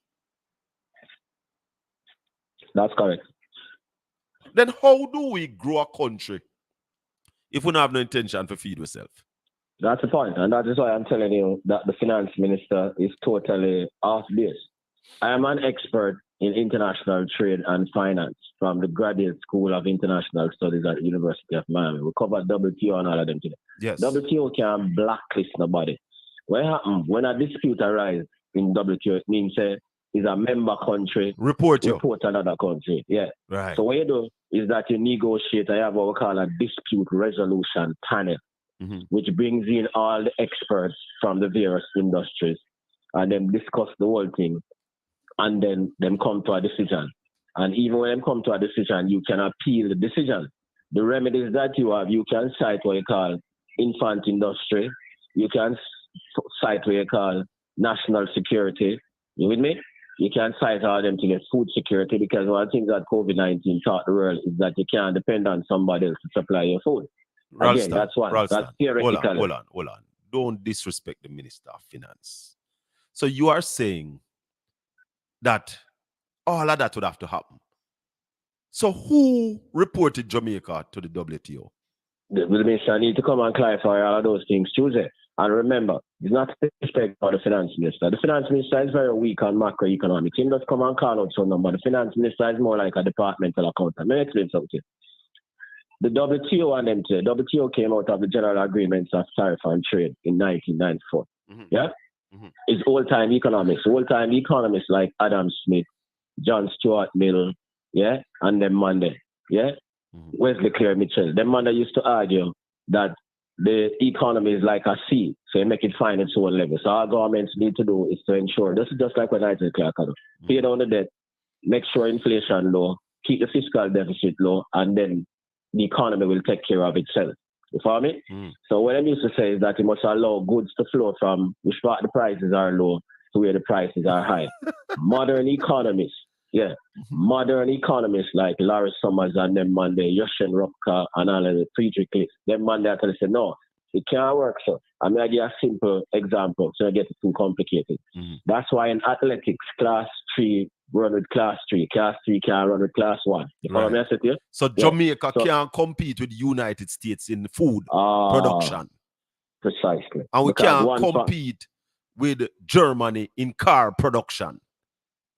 That's correct. Then how do we grow a country if we don't have no intention to feed ourselves? That's the point. And that is why I'm telling you that the finance minister is totally off base. I am an expert in international trade and finance from the Graduate School of International Studies at the University of Miami. We covered WTO and all of them today. Yes. WTO can't blacklist nobody. What happens when a dispute arises in WTO? It means is a member country report another country. Yeah. Right. So what you do is that you negotiate. I have what we call a dispute resolution panel, which brings in all the experts from the various industries and them discuss the whole thing, and then them come to a decision. And even when them come to a decision, you can appeal the decision. The remedies that you have, you can cite what you call infant industry. You can cite what you call national security. You with me? You can cite all them to get food security, because one of the things that COVID-19 taught the world is that you can't depend on somebody else to supply your food. Again, that's one. That's theoretical. Hold on. Don't disrespect the Minister of Finance. So you are saying that all of that would have to happen. So who reported Jamaica to the WTO? The minister need to come and clarify all of those things Tuesday. And remember, it's not respect for the finance minister. The finance minister is very weak on macroeconomics. He does come and call out some number. The finance minister is more like a departmental accountant. Let me explain something. The WTO and MTA, WTO came out of the General Agreements of Tariff and Trade in 1994. Mm-hmm. Yeah? Mm-hmm. It's old-time economics. Old-time economists like Adam Smith, John Stuart Mill, yeah, and then Monday, yeah? Mm-hmm. Wesley Clare Mitchell. Them Monday used to argue that the economy is like a sea, so you make it find its own level. So our governments need to do is to ensure, this is just like what Nigel Clark do, pay down the debt, make sure inflation low, keep the fiscal deficit low, and then the economy will take care of itself. You follow me? So what I used to say is that you must allow goods to flow from which part the prices are low to where the prices are high. Modern economists like Larry Summers and them Monday, Yoshin Rupka and all of the Friedrich List, them Monday actually say, no, it can't work, so. I'm going to give a simple example so I get it too complicated. That's why in athletics, class 3 run with class 3. Class 3 can't run with class 1. You follow me? I said to you? So Jamaica can't compete with the United States in food production. Precisely. And we can't compete with Germany in car production.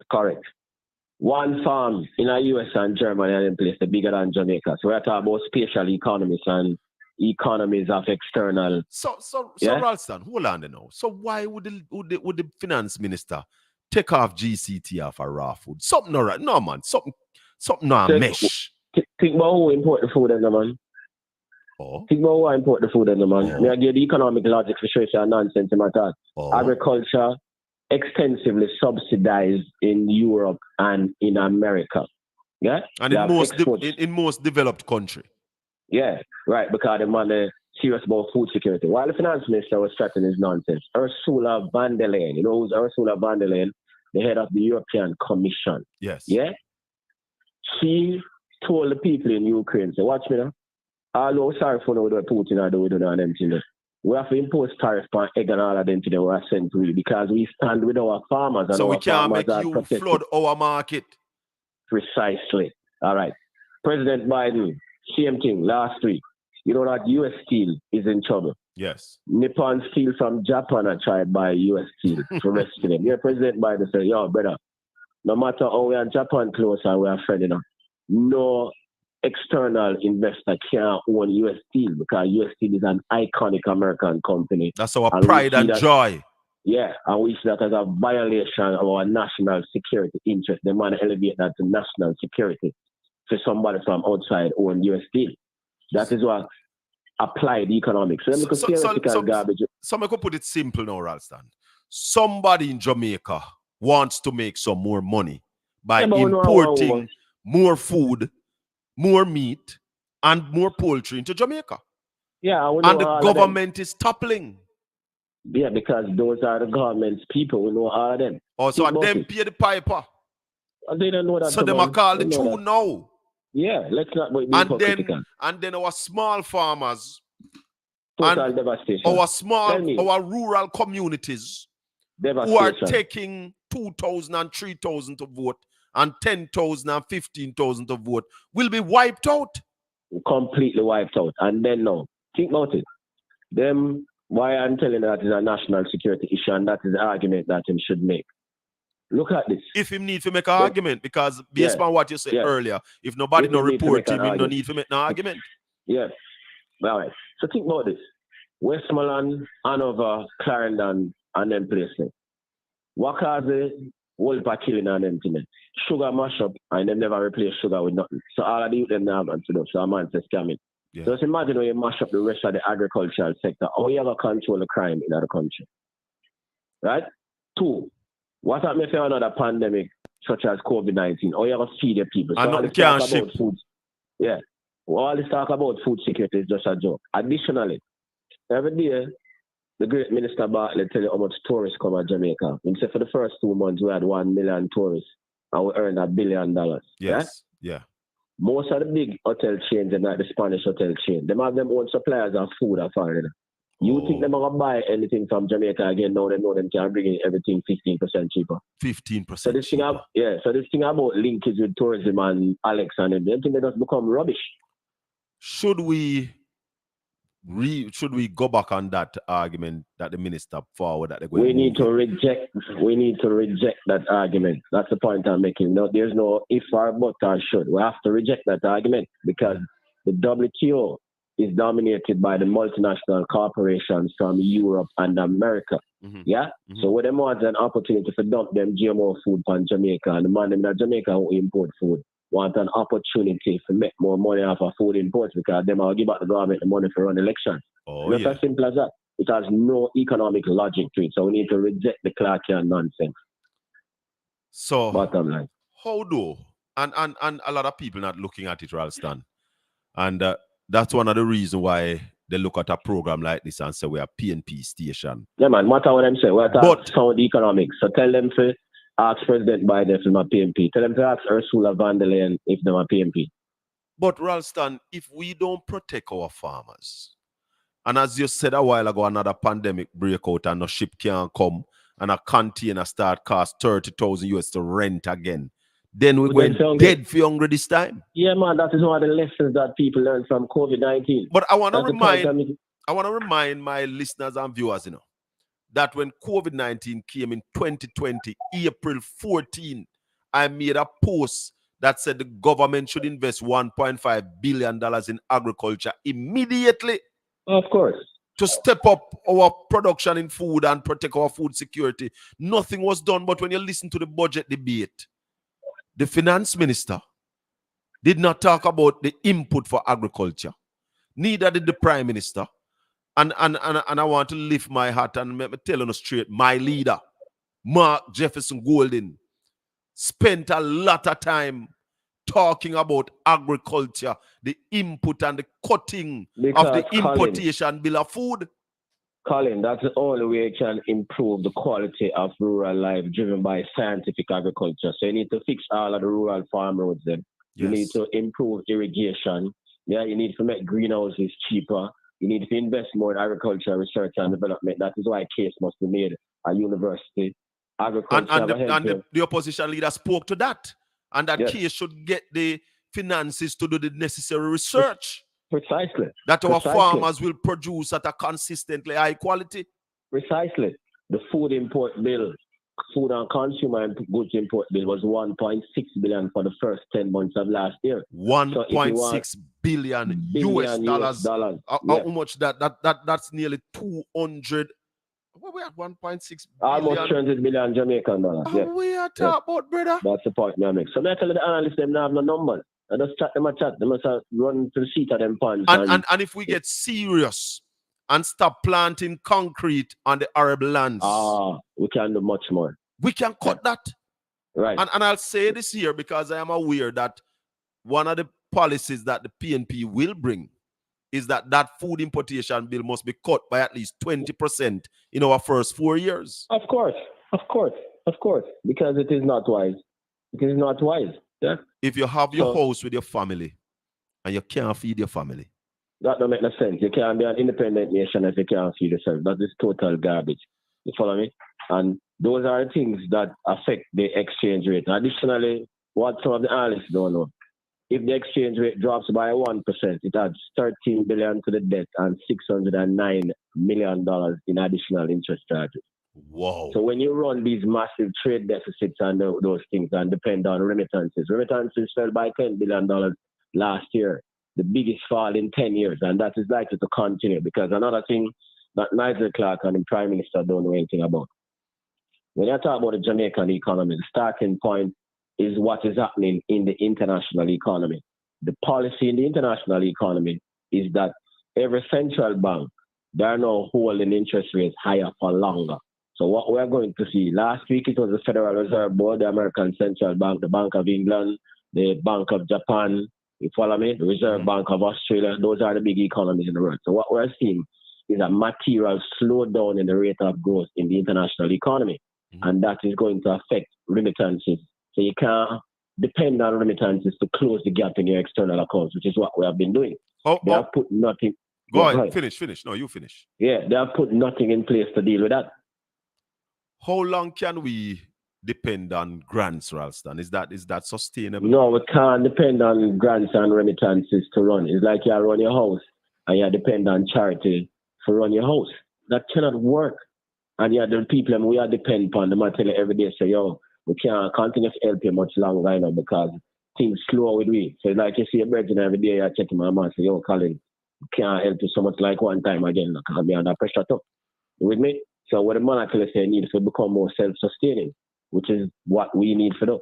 Correct. One farm in the US and Germany and in place the bigger than Jamaica. So we're talking about spatial economies and economies of external. So Ralston, hold on now. So why would the finance minister take off GCT off a raw food? Something all right. No, man. Something not mesh. Think about who import the food in the man. Oh. Think about who import the food in the man. Oh. Me I give the economic logic for sure and nonsense in my thought. Agriculture extensively subsidized in Europe and in America. Yeah? And in most developed country. Yeah, right, because the man serious about food security. While the finance minister was threatening his nonsense, Ursula von der Leyen, you know who's Ursula von der Leyen? The head of the European Commission. Yes. Yeah? She told the people in Ukraine, say, watch me now. Although sorry for what Putin are doing on them things. We have to impose tariff on egg and all of them today we are sent to because we stand with our farmers. And so our we can't make you protected. flood our market. Precisely. All right. President Biden, same thing last week. You know that U.S. Steel is in trouble. Yes. Nippon Steel from Japan are tried to buy U.S. Steel to rescue them. Yeah, President Biden said, yo, brother, no matter how we are Japan close and we are friendly enough, no external investor can't own U.S. Steel because U.S. Steel is an iconic American company. That's our pride and joy. Yeah, and we see that as a violation of our national security interest. They want to elevate that to national security for somebody from outside own U.S. Steel. That is what applied economics. So I could put it simple now, Ralston. Somebody in Jamaica wants to make some more money by importing more food, more meat, and more poultry into Jamaica. Yeah, and the government is toppling. Yeah, because those are the government's people. We know all of them. Oh, so them pay the piper. They don't know that. So them are called the true now. Yeah, let's not be critical. And then our small farmers, total devastation. Our rural communities who are taking 2,000 and 3,000 to vote and 10,000 and 15,000 to vote will be wiped out. Completely wiped out. And then now, think about it. Them, why I'm telling you that is a national security issue and that is the argument that him should make. Look at this. If him need to make an argument, because based on what you said earlier, if nobody no report him, he no need to make an argument. Yeah. All right. So think about this. Westmoreland, Hanover, Clarendon, and them places. What cause the whole killing and them things? Sugar mash up, and them never replace sugar with nothing. So all of the youth them now have to do. So a man says scamming. Yeah. So just imagine when you mash up the rest of the agricultural sector, how you ever control the crime in other country. Right? Two, what happened if you have another pandemic such as COVID-19? Or you have to feed the people? And all nothing this talk can't ship. about food. Yeah. All this talk about food security is just a joke. Additionally, every day, the great Minister Bartlett tell you how much tourists come to Jamaica. He said for the first 2 months, we had 1 million tourists and we earned $1 billion. Yes. Yeah. Most of the big hotel chains and like the Spanish hotel chain, they have them own suppliers of food or foreign. You think they're going to buy anything from Jamaica again? Now they know them can bring in everything 15% cheaper. 15% So this cheaper. so this thing about linkage with tourism and Alex and them, they think they just become rubbish. Should we go back on that argument that the minister forward that they're going we need to reject that argument. That's the point I'm making. No, there's no if or but or should. We have to reject that argument because the WTO is dominated by the multinational corporations from Europe and America. Mm-hmm. Yeah? Mm-hmm. So when them want an opportunity to dump them GMO food from Jamaica, and the man in Jamaica who import food want an opportunity to make more money off of food imports because them will give back the government the money to run elections. It's as simple as that. It has no economic logic to it. So we need to reject the Clarkian nonsense. So bottom line. How do? And a lot of people not looking at it, Ralston. And that's one of the reasons why they look at a program like this and say we are PNP station. Yeah, man, matter what them say. We're talking sound economics. So tell them to ask President Biden if they're PNP. Tell them to ask Ursula von der Leyen if they're PNP. But Ralston, if we don't protect our farmers, and as you said a while ago, another pandemic break out and a ship can't come and a container start cost 30,000 US to rent again, then we're going dead for hungry this time. Yeah, man, that is one of the lessons that people learn from COVID-19. But I want to remind my listeners and viewers, that when COVID-19 came in 2020, April 14, I made a post that said the government should invest $1.5 billion in agriculture immediately. Of course. To step up our production in food and protect our food security. Nothing was done, but when you listen to the budget debate, the finance minister did not talk about the input for agriculture. Neither did the prime minister. And I want to lift my hat and tell you straight, my leader, Mark Jefferson Golden, spent a lot of time talking about agriculture, the input and the cutting of the importation bill of food. Colin, that's the only way you can improve the quality of rural life driven by scientific agriculture. So you need to fix all of the rural farm roads then. Yes. You need to improve irrigation. Yeah, you need to make greenhouses cheaper. You need to invest more in agriculture, research and development. That is why a case must be made at university. Agriculture and the opposition leader spoke to that. And that case should get the finances to do the necessary research. Precisely. That our farmers will produce at a consistently high quality. Precisely. The food import bill, food and consumer goods import bill was 1.6 billion for the first 10 months of last year. 1.6 billion US dollars. How much that's nearly 200. What we at 1.6 billion? Almost 200 billion Jamaican dollars. We are talking about, brother. That's the point I make. So I tell the analysts them don't have no numbers. I just chat them a chat. They must run to the seat of them ponds. And if we get serious and stop planting concrete on the Arab lands, we can do much more. We can cut that. Right. And I'll say this here because I am aware that one of the policies that the PNP will bring is that food importation bill must be cut by at least 20% in our first 4 years. Of course. Because it is not wise. It is not wise. Yeah. If you have your house with your family and you can't feed your family. That don't make no sense. You can't be an independent nation if you can't feed yourself. That is total garbage. You follow me? And those are things that affect the exchange rate. Additionally, what some of the analysts don't know, if the exchange rate drops by 1%, it adds 13 billion to the debt and $609 million in additional interest charges. Wow. So when you run these massive trade deficits and those things and depend on remittances fell by $10 billion last year, the biggest fall in 10 years, and that is likely to continue because another thing that Nigel Clark and the Prime Minister don't know anything about. When you talk about the Jamaican economy, the starting point is what is happening in the international economy. The policy in the international economy is that every central bank, they are now holding interest rates higher for longer. So what we're going to see, last week it was the Federal Reserve Board, the American Central Bank, the Bank of England, the Bank of Japan, you follow me? The Reserve Bank of Australia, those are the big economies in the world. So what we're seeing is a material slowdown in the rate of growth in the international economy. And that is going to affect remittances. So you can't depend on remittances to close the gap in your external accounts, which is what we have been doing. They have put nothing. Go ahead, finish. No, you finish. Yeah, they have put nothing in place to deal with that. How long can we depend on grants, Ralston? Is that sustainable? No, we can't depend on grants and remittances to run. It's like you run your house and you depend on charity to run your house. That cannot work. And the people we are depend upon, them I tell you every day, say, yo, we can't continue to help you much longer, you know, because things slow with we. So it's like you see a brethren every day, you're checking my man, say, yo, Colin, we can't help you so much like one time again, because I'm under pressure too. You with me? So what the man actually say need to become more self-sustaining, which is what we need for them.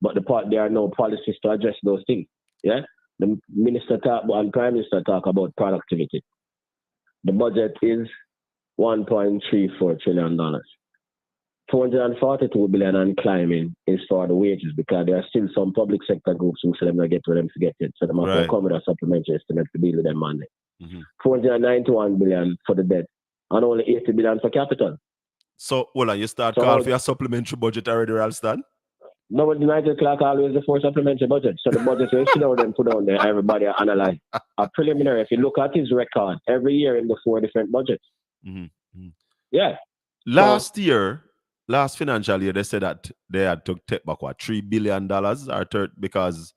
But there are no policies to address those things. Yeah? The minister and prime minister talk about productivity. The budget is $1.34 trillion. $442 billion and climbing is for the wages because there are still some public sector groups who say them not get where them to get it. So they must come with a supplementary estimate to deal with them Monday. $491 billion for the debt and only $80 billion for capital. So, hold on, you start calling for your supplementary budget already, Ralston? No, but the United Clerk always the for supplementary budget. So the budget will sit down and put down there, everybody analyze. A preliminary, if you look at his record, every year in the 4 different budgets. Yeah. Last financial year, they said that they had to take back what, $3 billion because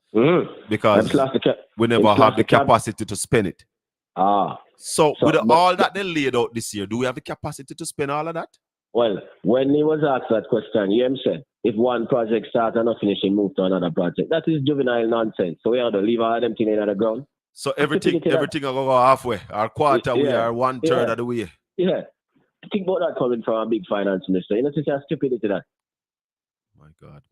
we never have the capacity to spend it. So with all that they laid out this year, do we have the capacity to spend all of that? Well, when he was asked that question, he said, if one project starts and not finishing, move to another project. That is juvenile nonsense. So we have to leave all them things in the ground. So everything will go halfway, or quarter way, or 1/3 of the way. Yeah. Think about that coming from a big finance minister. You know, it's a stupidity that. My God.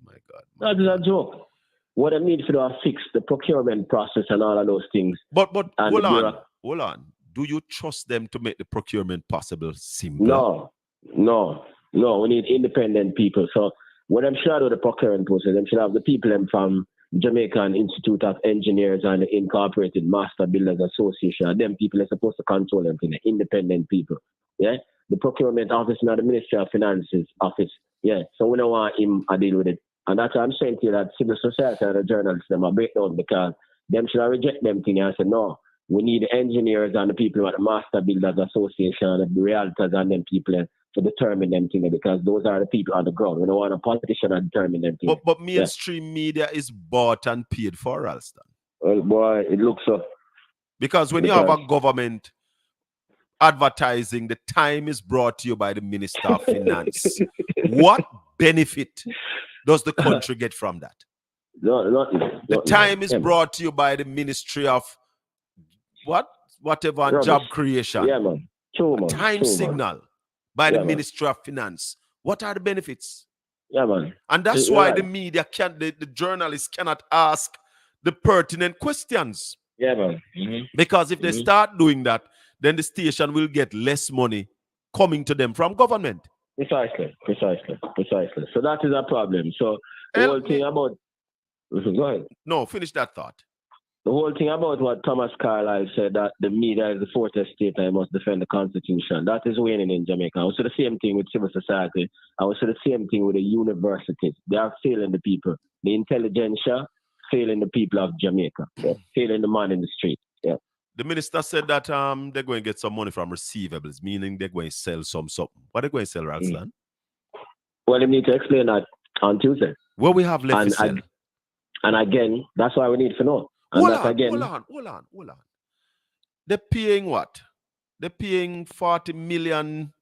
That is a joke. What I need to do is fix the procurement process and all of those things. But hold on. Do you trust them to make the procurement possible simple? No. We need independent people. So what I'm sure of the procurement process, I'm sure have the people from Jamaican Institute of Engineers and the Incorporated Master Builders Association. Them people are supposed to control them, independent people. Yeah. The procurement office and the Ministry of Finances office. Yeah. So we don't want him to deal with it. And that's what I'm saying to you, that civil society and the journalists them are breakdown because them should reject them thing and say, no, we need the engineers and the people at the Master Builders Association and the realtors and them people to determine them thing because those are the people on the ground. We don't want a politician to determine them thing. But mainstream media is bought and paid for, Ralston. Well, boy, it looks so. Because when you have a government advertising, the time is brought to you by the Minister of Finance. What benefit does the country get from that? The time is brought to you by the Ministry of whatever job creation. Yeah, man. Time signal by the Ministry of Finance. What are the benefits? Yeah, man. And that's why the media the journalists cannot ask the pertinent questions. Yeah, man. Because if they start doing that, then the station will get less money coming to them from government. Precisely. So that is a problem. So the whole thing about... Go ahead. No, finish that thought. The whole thing about what Thomas Carlyle said, that the media is the fourth estate and must defend the Constitution, that is waning in Jamaica. I would say the same thing with civil society. I would say the same thing with the universities. They are failing the people. The intelligentsia failing the people of Jamaica. Failing the man in the street. Yeah. The minister said that they're going to get some money from receivables, meaning they're going to sell something. What are they going to sell, Ralston? Well, they need to explain that on Tuesday. What we have left to sell. And again, that's why we need to know. Hold on. They're paying what? They're paying $40 million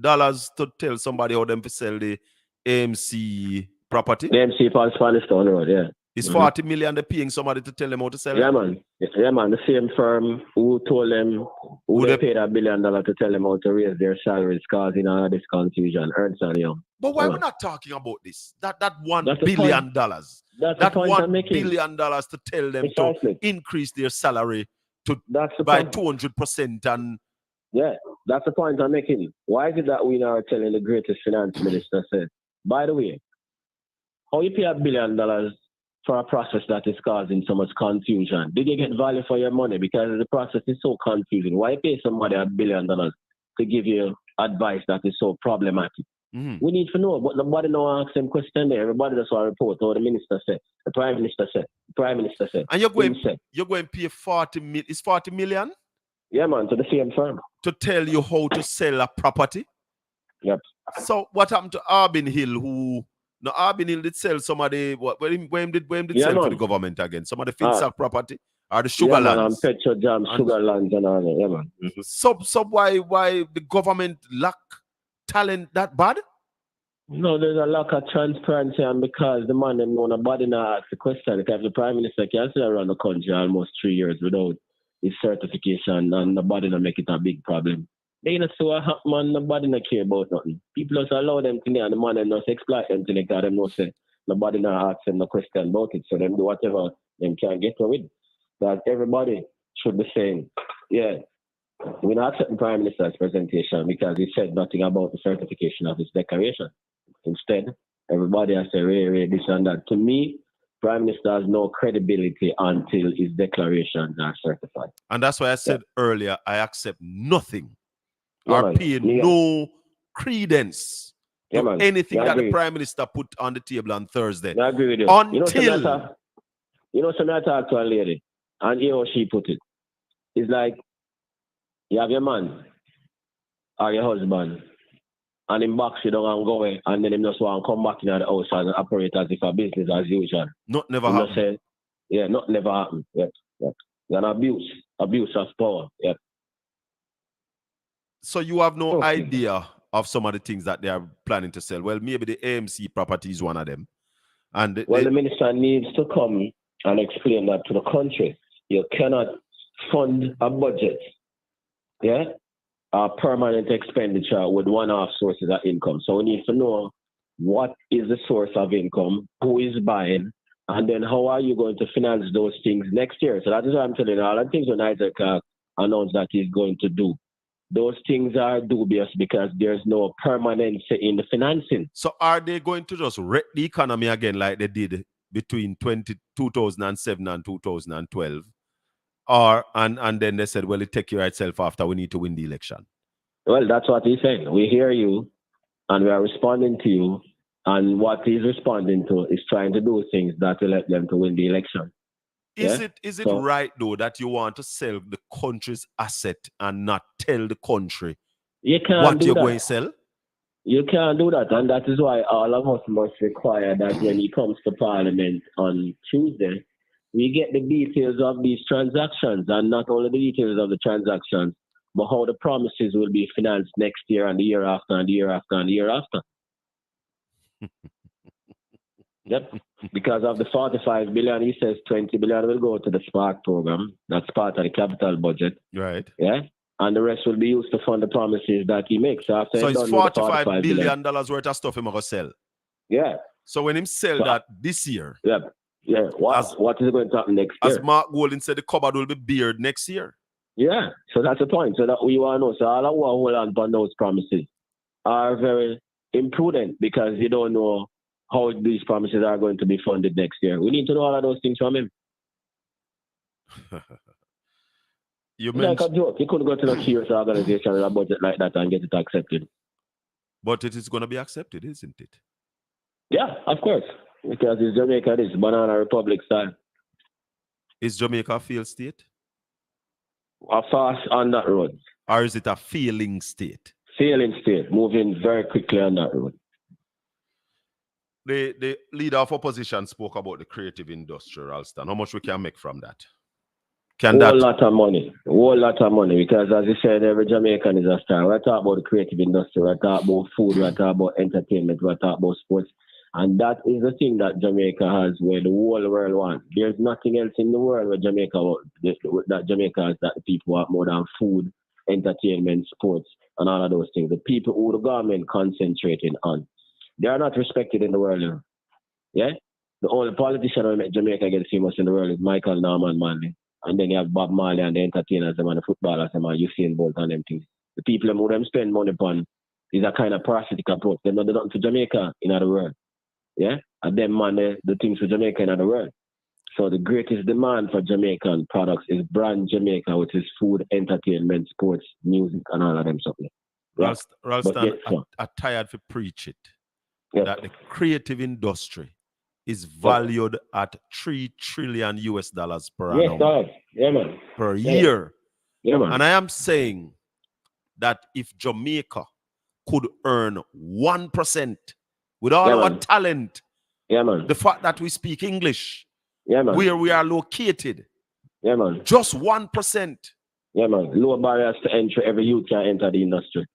to tell somebody how them to sell the AMC property. The AMC for Spanish Town Road, yeah. It's $40 million they're paying somebody to tell them how to sell it. Yeah, man. The same firm who told them they paid $1 billion to tell them how to raise their salaries, causing all this confusion. Ernst & Young. But why we're not talking about this? That $1 billion. That's that $1 billion to tell them to increase their salary by 200% and That's the point I'm making. Why is it that we now are telling the greatest finance minister said, by the way, how you pay $1 billion for a process that is causing so much confusion? Did you get value for your money? Because the process is so confusing. Why pay somebody $1 billion to give you advice that is so problematic? Mm-hmm. We need to know, but nobody now asks them question there. Everybody just want to report what the minister said, the prime minister said, the prime minister said. And you're going to pay 40 million. Is 40 million? Yeah, man, to the same firm. To tell you how to sell a property? Yep. So what happened to Arbin Hill, who... No, Arbin Hill did sell somebody... When did sell man. for the government again? Some of the Finsack property? Or the sugar yeah, lands? Man, and Petrojam, sugar lands and all that. Yeah, man. Mm-hmm. So why the government lack talent that bad? No, there's a lack of transparency, and because the man them know nobody now ask the question. Because the prime minister can sit around the country almost 3 years without his certification, and nobody not make it a big problem. They not so a hot man, nobody not care about nothing. People just allow them to and the man them not exploit them to because them no say nobody not ask them no question about it. So them do whatever them can get away with. That everybody should be saying, yeah, we're not accepting the Prime Minister's presentation because he said nothing about the certification of his declaration. Instead, everybody has to say, this and that. To me, Prime Minister has no credibility until his declarations are certified. And that's why I said earlier, I accept nothing or pay no credence to anything that the Prime Minister put on the table on Thursday. I agree with you. Until... Some I talk to a lady, and you know she put it. It's like, you have your man or your husband, and him box you down and go away, and then him just want to come back in the house and operate as if a business as usual. Not never happen. Not never happen. Yep. An abuse of power. Yep. So you have no idea of some of the things that they are planning to sell. Well, maybe the AMC property is one of them. And the minister needs to come and explain that to the country. You cannot fund a budget, a permanent expenditure with one-off sources of income. So we need to know what is the source of income, who is buying, and then how are you going to finance those things next year. So that is what I'm telling you. All the things when Isaac announced that he's going to do, those things are dubious because there's no permanency in the financing. So are they going to just wreck the economy again like they did between 2007 and 2012? And then they said, well, it take care of itself after we need to win the election. Well, that's what he's saying. We hear you and we are responding to you. And what he's responding to is trying to do things that will help them to win the election. Is it right, though, that you want to sell the country's asset and not tell the country what you're going to sell? You can't do that. And that is why all of us must require that when he comes to Parliament on Tuesday, we get the details of these transactions, and not only the details of the transactions, but how the promises will be financed next year and the year after and the year after and the year after. Yep. Because of the 45 billion, he says 20 billion will go to the Spark program. That's part of the capital budget. Right. Yeah. And the rest will be used to fund the promises that he makes. So it's $45 billion worth of stuff he's going to sell. Yeah. So when him sell that this year. Yeah. Yeah. What is going to happen next year? As Mark Golden said, the cupboard will be bared next year. Yeah. So that's the point. So that we want to know. So all I want to hold on to those promises are very imprudent because you don't know how these promises are going to be funded next year. We need to know all of those things from him. Like a joke. You couldn't go to a serious organization with a budget like that and get it accepted. But it is going to be accepted, isn't it? Yeah, of course. Because it's Jamaica, this Banana Republic style. Is Jamaica a failed state? A fast on that road. Or is it a failing state? Failing state, moving very quickly on that road. The leader of opposition spoke about the creative industrial stand. How much we can make from that? Whole lot of money, because as you said, every Jamaican is a star. We're talking about the creative industry, we're talking about food, we're talking about entertainment, we're talking about sports. And that is the thing that Jamaica has where the whole world wants. There's nothing else in the world where Jamaica has that the people want more than food, entertainment, sports, and all of those things. The people who the government concentrating on, they are not respected in the world. Yeah? The only politician who make Jamaica get famous in the world is Michael Norman Manley. And then you have Bob Marley and the entertainers, them and the footballers, them and Usain Bolt and them things. the people who them spend money upon is a kind of parasitic approach. They're not done for Jamaica in other world. Yeah? And them man, the things for Jamaica in other world. So the greatest demand for Jamaican products is brand Jamaica, which is food, entertainment, sports, music, and all of them something. Yeah? Ralston, I'm tired to preach it. Yeah. That the creative industry is valued at $3 trillion per annum. Yeah, man. Per year. Yeah, man. And I am saying that if Jamaica could earn 1% with all our talent, the fact that we speak English, where we are located, just 1%. Yeah, man. Lower barriers to entry, every youth can enter the industry.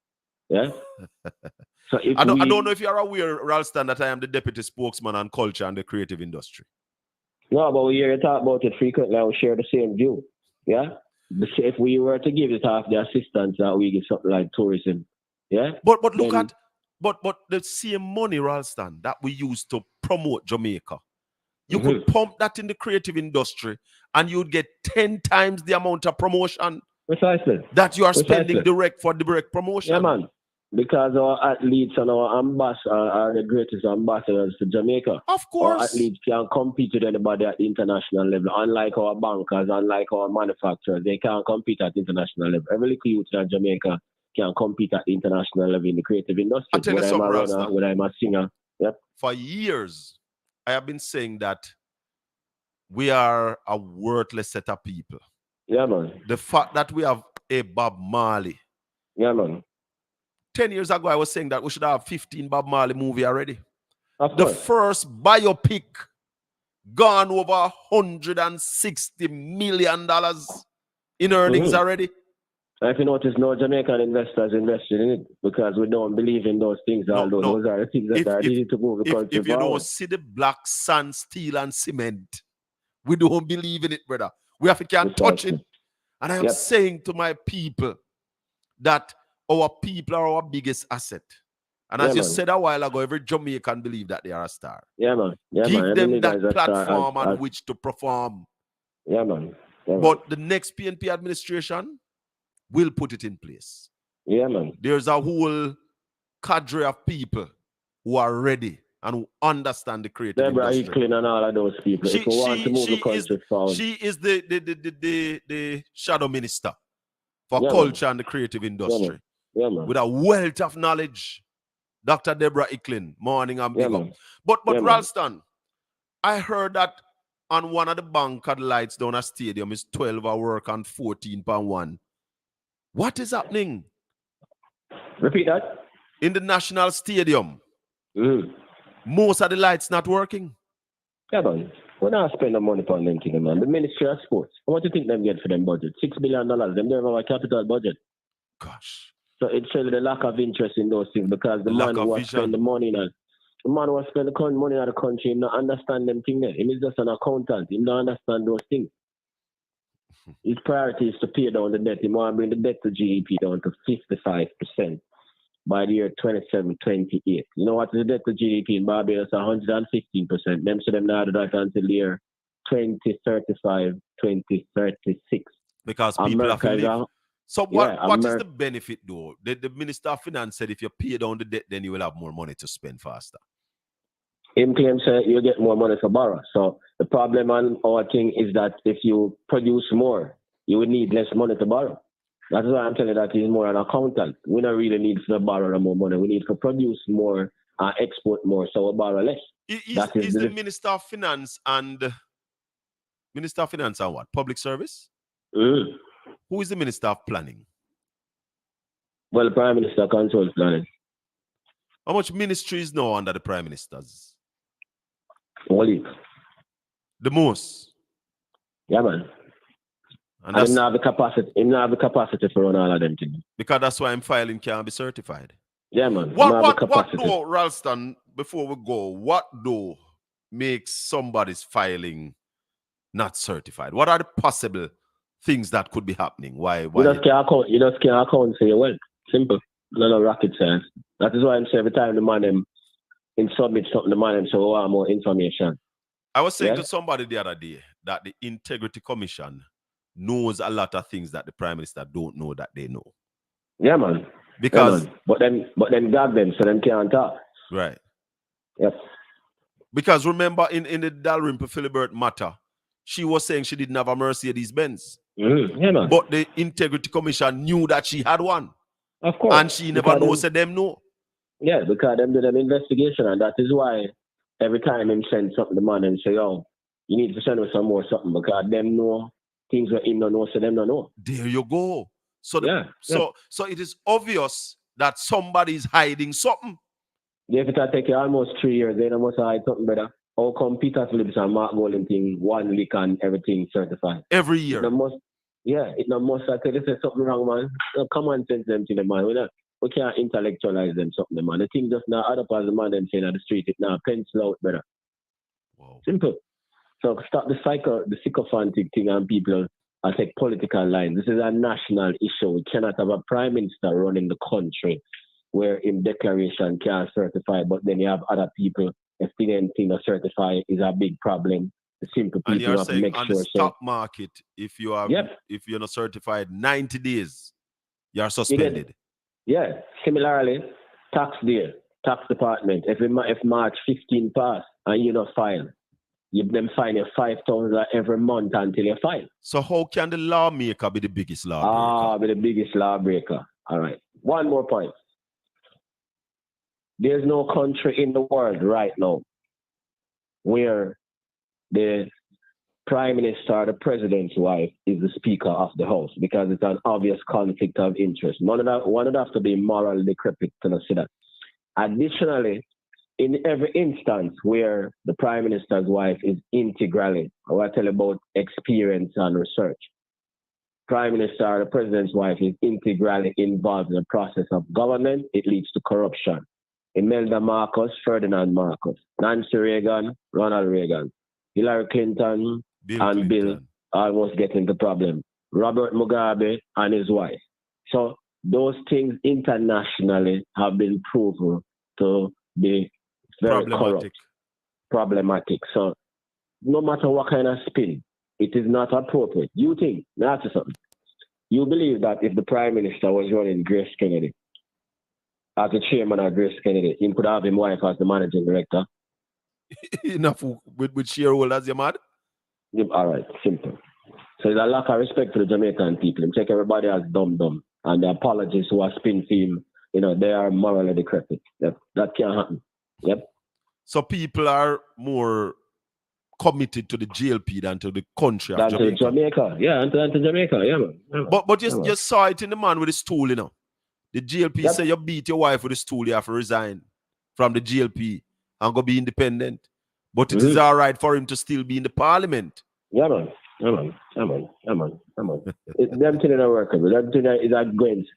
Yeah. So I don't know if you're aware, Ralston, that I am the deputy spokesman on culture and the creative industry. No, but we hear you talk about it frequently and we share the same view. Yeah? If we were to give it half the assistance that we give something like tourism. Yeah? But look at the same money, Ralston, that we use to promote Jamaica. You could pump that in the creative industry and you'd get 10 times the amount of promotion that you are spending direct promotion. Yeah, man. Because our athletes and our ambassadors are the greatest ambassadors to Jamaica. Of course. Our athletes can compete with anybody at the international level. Unlike our bankers, unlike our manufacturers, they can't compete at the international level. Every little youth in Jamaica can compete at the international level in the creative industry. I'll tell you something, Ralston. Whether I'm a singer. Yep. For years, I have been saying that we are a worthless set of people. Yeah, man. The fact that we have a Bob Marley. Yeah, man. 10 years ago, I was saying that we should have 15 Bob Marley movie already. The first biopic gone over $160 million in earnings already. If you notice, no Jamaican investors invested in it because we don't believe in those things. Although those are the things that are needed to move the country If you don't see the black sand, steel, and cement, we don't believe in it, brother. We have to can't touch it. And I am saying to my people that our people are our biggest asset. And as you said a while ago, every Jamaican believe that they are a star. Yeah, man. Yeah, Give man. them that platform on which to perform. Yeah, man. But the next PNP administration will put it in place. Yeah, man. There's a whole cadre of people who are ready and who understand the creative industry. Deborah Eklund and all of those people. If we want to move the country forward. She is the shadow minister for culture and the creative industry. Yeah, man. With a wealth of knowledge. Dr. Deborah Eklund, morning and big up. But Ralston, I heard that on one of the bank lights down a stadium is 12 hour work and 14.1. What is happening? Repeat that. In the National Stadium, most of the lights not working. Yeah, man. We're not spending money on them things, man. The Ministry of Sports. What do you think them get for them budget? $6 billion. Them don't have a capital budget. Gosh. So it shows the lack of interest in those things because the man who was spend the money in the man who was spend the money in the country, he don't understand them things. He is just an accountant. He don't understand those things. His priority is to pay down the debt. He want to bring the debt to GDP down to 55% by the year 27-28. You know what is the debt to GDP in Barbados? 115%. Them say them now do that until the year 2035, 2036. Because people have to live. So what is the benefit though? The Minister of Finance said if you pay down the debt, then you will have more money to spend faster. Him claims you get more money to borrow. So the problem on our thing is that if you produce more, you would need less money to borrow. That's why I'm telling you that he's more an accountant. We don't really need to borrow more money. We need to produce more and export more, so we borrow less. Is the Minister of Finance and what? Public Service? Who is the Minister of Planning? Well, the Prime Minister controls planning. How much ministry is now under the Prime Ministers? Only. The most? Yeah, man. And he not have the capacity. He not have the capacity for run all of them things. Because that's why I'm filing can't be certified. Yeah, man. What though, Ralston, before we go, what though makes somebody's filing not certified? What are the possible things that could be happening? Why? You just can't account for your wealth. Simple. No rocket science. That is why I'm saying every time the man submit something, the man so want more information. I was saying to somebody the other day that the Integrity Commission knows a lot of things that the Prime Minister don't know that they know. Yeah, man. Because But then gag them so them can't talk. right. Yep. Because remember in the Dalrymple Philibert matter, she was saying she didn't have a Mercedes Benz. Yeah, man. But the Integrity Commission knew that she had one. Of course. And she never knows them know. Yeah, because them did an investigation, and that is why every time him send something to man and say, "Oh, you need to send us some more something," because them know things that him don't know, so them don't know. There you go. So so it is obvious that somebody is hiding something. Yeah, if it take you almost 3 years, then I must hide something better. How come Peter Phillips and Mark Golden thing, one lick and everything certified? Every year. It must I tell you say something wrong, man. No, come on, sense them to the man. We can't intellectualize them something, man. The thing just now add up as the man them saying on the street, it now pencil out better. Wow. Simple. So stop the sycophantic thing and people take political lines. This is a national issue. We cannot have a prime minister running the country where in declaration can't certify, but then you have other people, if they didn't think to certify is a big problem. The simple people and you're have to saying make on sure. the stock market, if you have if you're not certified 90 days, you're suspended. Yeah. Similarly, tax department. If March 15 pass and you not file, you them fine you $5,000 every month until you file. So how can the lawmaker be the biggest lawbreaker? Be the biggest lawbreaker. All right. One more point. There's no country in the world right now where the prime minister or the president's wife is the speaker of the house, because it's an obvious conflict of interest. One would have to be morally decrepit to not see that. Additionally, in every instance where the prime minister's wife is integrally, I want to tell you about experience and research. Prime minister or the president's wife is integrally involved in the process of government, it leads to corruption. Imelda Marcos, Ferdinand Marcos, Nancy Reagan, Ronald Reagan, Hillary Clinton, Bill almost getting the problem. Robert Mugabe and his wife. So those things internationally have been proven to be very problematic. So no matter what kind of spin, it is not appropriate. You think, now to something. You believe that if the prime minister was running Grace Kennedy, as the chairman of Grace Kennedy, he could have his wife as the managing director? Enough with shareholders, you mad? All right, simple. So there's a lack of respect for the Jamaican people. Take everybody as dumb. And the apologists who are spin team, they are morally decrepit. That can't happen. Yep. So people are more committed to the GLP than to the country of Jamaica. To Jamaica. Yeah, and to Jamaica, yeah, man. But you saw it in the man with the stool, The GLP say you beat your wife with the stool, you have to resign from the GLP and go be independent. But it is all right for him to still be in the parliament. Yeah, man. Them things are workable. Them things is against,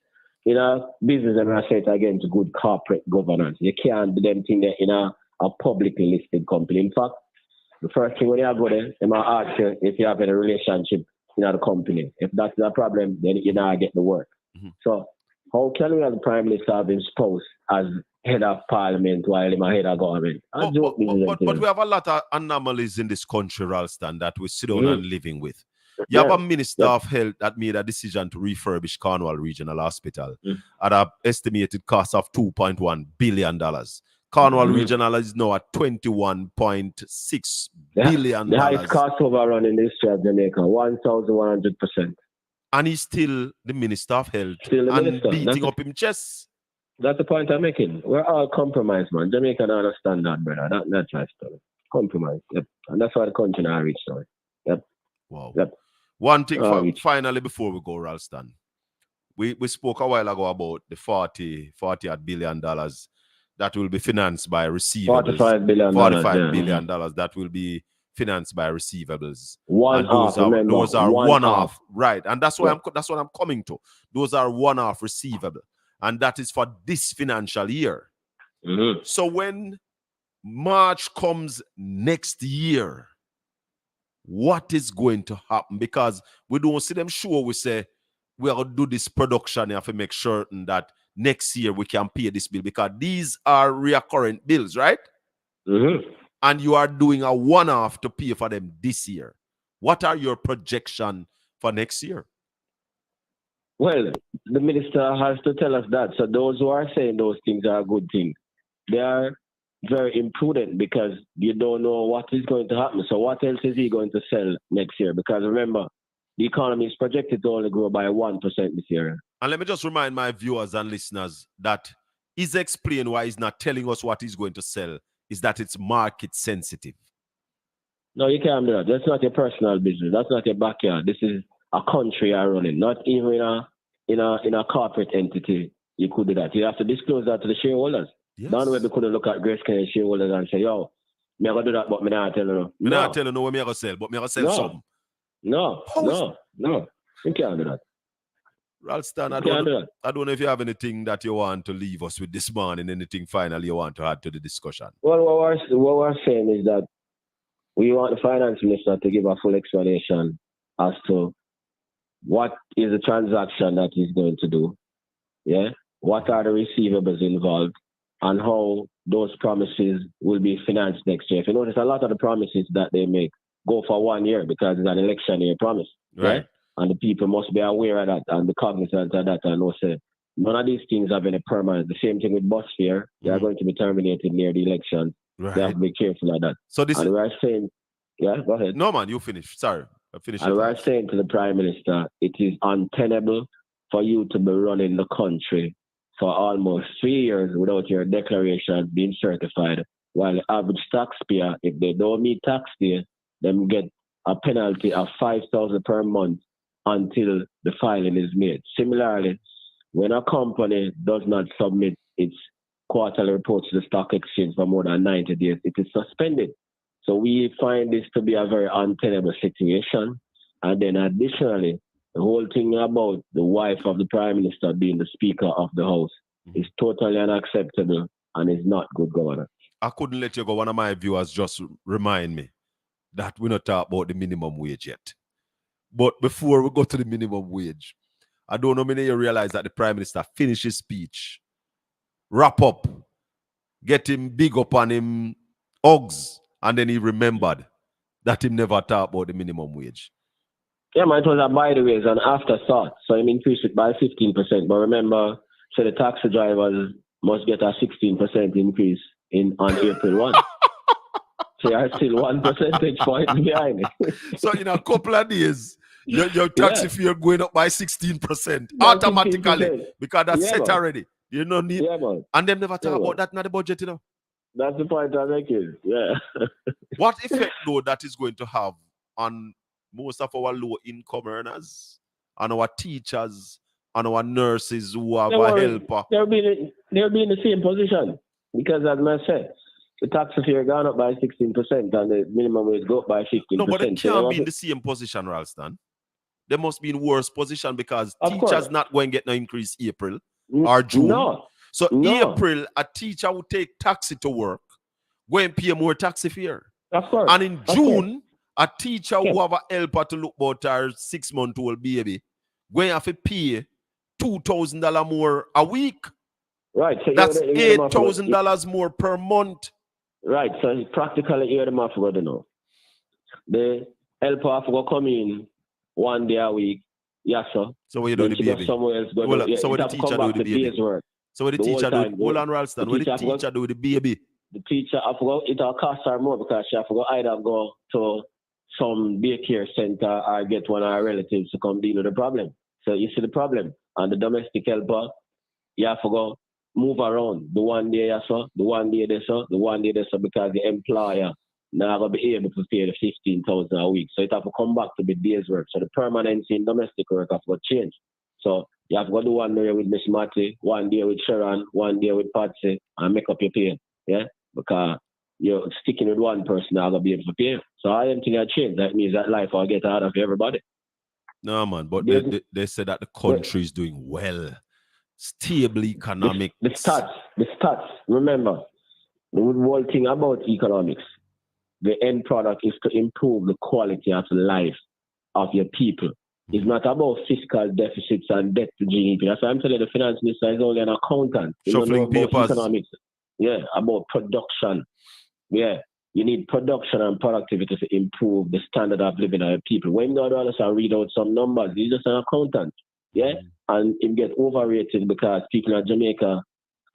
business, and I say it against good corporate governance. You can't do them things in a publicly listed company. In fact, the first thing when you go there, they might ask you if you have any relationship in the company. If that's a problem, then you not get the work. So how can we have the Prime Minister have his spouse as head of parliament while he's head of government? But we have a lot of anomalies in this country, Ralston, that we sit down and living with. You have a Minister of Health that made a decision to refurbish Cornwall Regional Hospital at an estimated cost of $2.1 billion. Cornwall Regional is now at $21.6 billion. The highest cost overrun in the history of Jamaica, 1,100%. And he's still the Minister of Health beating up his chest. That's the point I'm making. We're all compromised, man. Jamaica don't understand that, brother. That's right, story. Compromise. Yep. And that's why the country now reached, story. Yep. Wow. Yep. One thing finally before we go, Ralston. We spoke a while ago about the $40 billion that will be financed by receivables. $45 billion that will be financed by receivables. Those are one-off. Right. And that's what I'm coming to. Those are one-off receivable. And that is for this financial year. So when March comes next year, what is going to happen? Because we don't see them sure. We say, we are going to do this production. You have to make certain that next year we can pay this bill, because these are recurrent bills, right? And you are doing a one-off to pay for them this year. What are your projections for next year? Well, the minister has to tell us that. So those who are saying those things are good things. They are very imprudent because you don't know what is going to happen. So what else is he going to sell next year? Because remember, the economy is projected to only grow by 1% this year. And let me just remind my viewers and listeners that he's explained why he's not telling us what he's going to sell is that it's market sensitive. No, you can't do that. That's not your personal business. That's not your backyard. This is a country you're running. Not even in a corporate entity. You could do that. You have to disclose that to the shareholders. Yes. Don't we couldn't look at Grace Kenny shareholders and say, yo, me gonna do that, but me not tell you. Me not tell you no what me gonna sell, but me gonna sell some. No. You can't do that. Ralston, I don't know if you have anything that you want to leave us with this morning, anything final you want to add to the discussion. Well, what we're saying is that we want the finance minister to give a full explanation as to what is the transaction that he's going to do. Yeah? What are the receivables involved and how those promises will be financed next year. If you notice, a lot of the promises that they make go for 1 year because it's an election year promise. Right. Yeah? And the people must be aware of that and be cognizant of that and also none of these things have any permanent. The same thing with bus fare. They are going to be terminated near the election. Right. They have to be careful of that. So this and we're saying, yeah, go ahead. No, man, you finish. Sorry, I finished. And we're saying to the Prime Minister, it is untenable for you to be running the country for almost 3 years without your declaration being certified, while the average taxpayer, if they don't meet tax day, them get a penalty of $5,000 per month until the filing is made. Similarly, when a company does not submit its quarterly reports to the stock exchange for more than 90 days, it is suspended. So we find this to be a very untenable situation. And then additionally, the whole thing about the wife of the Prime Minister being the Speaker of the House is totally unacceptable and is not good governance. I couldn't let you go. One of my viewers just remind me that we're not talking about the minimum wage yet. But before we go to the minimum wage, I don't know many of you realize that the Prime Minister finished his speech, wrap up, get him big up on him, hugs, and then he remembered that he never talked about the minimum wage. Yeah, man, it was a by the way, it's an afterthought. So he increased it by 15%. But remember, so the taxi drivers must get a 16% increase on April 1. So you are still 1 percentage point behind it. So in a couple of days, your taxi fare going up by 16% automatically 16%. because that's set man. already. You don't need, man. and them never talk about that in the budget, you know. That's the point I'm making. Yeah. What effect though that is going to have on most of our low-income earners, on our teachers, on our nurses who have a helper? They'll be in the same position because, as I said, the tax fare gone up by 16% and the minimum wage go up by 15%. No, but they can't be in the same position, Ralston. They must be in worse position because teachers not going to get no increase April or June. No. So April, a teacher will take taxi to work, go and pay more taxi fare. Of course. And in June, a teacher who have a helper to look about her 6-month-old baby, going to have to pay $2,000 more a week. Right. So that's $8,000 more per month. Right. So practically you're the math for the know. The helper have to come in 1 day a week. Yes, sir. So what you do the baby? Somewhere else so what the teacher do the baby? So what the teacher do? Hold on, Ralston. What the teacher do the baby? The teacher, I forgot, it'll cost her more because she forgot either go to some daycare center or get one of her relatives to come deal with the problem. So you see the problem. And the domestic helper, you have to go move around. The 1 day or so, the 1 day there so, the 1 day there so, because the employer now going to be able to pay the $15,000 a week. So it have to come back to the day's work. So the permanency in domestic work have to change. So you have to go do 1 day with Miss Matty, 1 day with Sharon, 1 day with Patsy, and make up your pay. Yeah? Because you're sticking with one person now going to be able to pay. So I don't think I change. That means that life will get harder for everybody. No, man, but they said that the country is doing well. Stable economics. The stats. Remember, the whole thing about economics, the end product is to improve the quality of life of your people. It's not about fiscal deficits and debt to GDP. That's why I'm telling you, the finance minister is only an accountant. Shuffling papers. Economics. Yeah, about production. Yeah, you need production and productivity to improve the standard of living of your people. When the others are read out some numbers, he's just an accountant. yeah, and him get overrated because people in Jamaica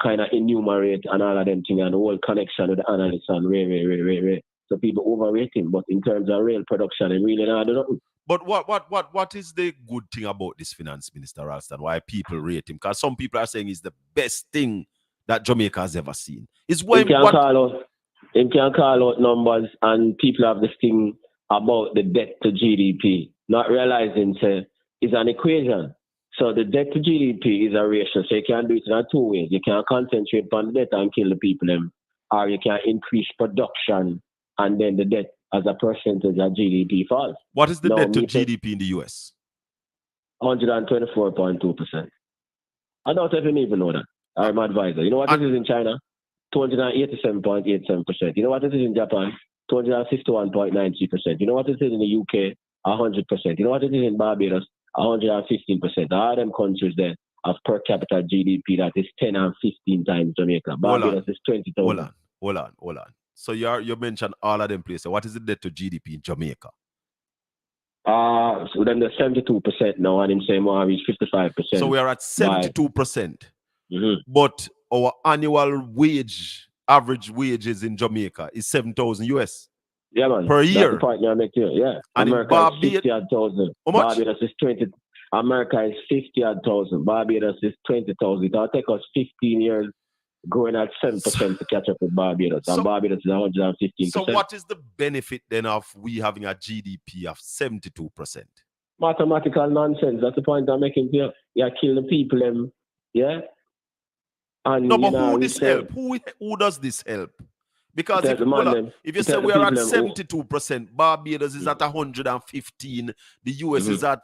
kind of enumerate and all of them things and the whole connection with the analysts and Ray. So people overrate him, but in terms of real production, he really not do nothing. But what is the good thing about this finance minister, Ralston? Why people rate him? Because some people are saying he's the best thing that Jamaica has ever seen. Is when He can call out numbers, and people have this thing about the debt to GDP, not realizing it's an equation. So the debt to GDP is a ratio. So you can do it in 2 ways. You can concentrate on the debt and kill the people, or you can increase production and then the debt as a percentage of GDP falls. What is the debt to GDP in the US? 124.2%. I don't even know that. I'm an advisor. You know what it is in China? 287.87%. You know what it is in Japan? 251.93%. You know what it is in the UK? 100%. You know what it is in Barbados? 115%. All them countries there have per capita GDP that is 10 and 15 times Jamaica. Barbados is 20,000. Hold on. So you mentioned all of them places. What is the debt to GDP in Jamaica? So then there's 72% now, and him saying more reach 55%. So we are at 72%. But our annual average wages in Jamaica is 7,000 US. Yeah, man. Per year. That's the point I make here. Yeah. And America is 50,000. How much? Barbados is 20. America is 50,000. Barbados is 20,000. It'll take us 15 years growing at 7% to catch up with Barbados. And Barbados is 115%. So what is the benefit then of we having a GDP of 72%? Mathematical nonsense. That's the point I'm making here. You kill the people, yeah? And, no, but who this help? Who does this help? Because if you say we are at 72%, Barbados is at 115, the US is at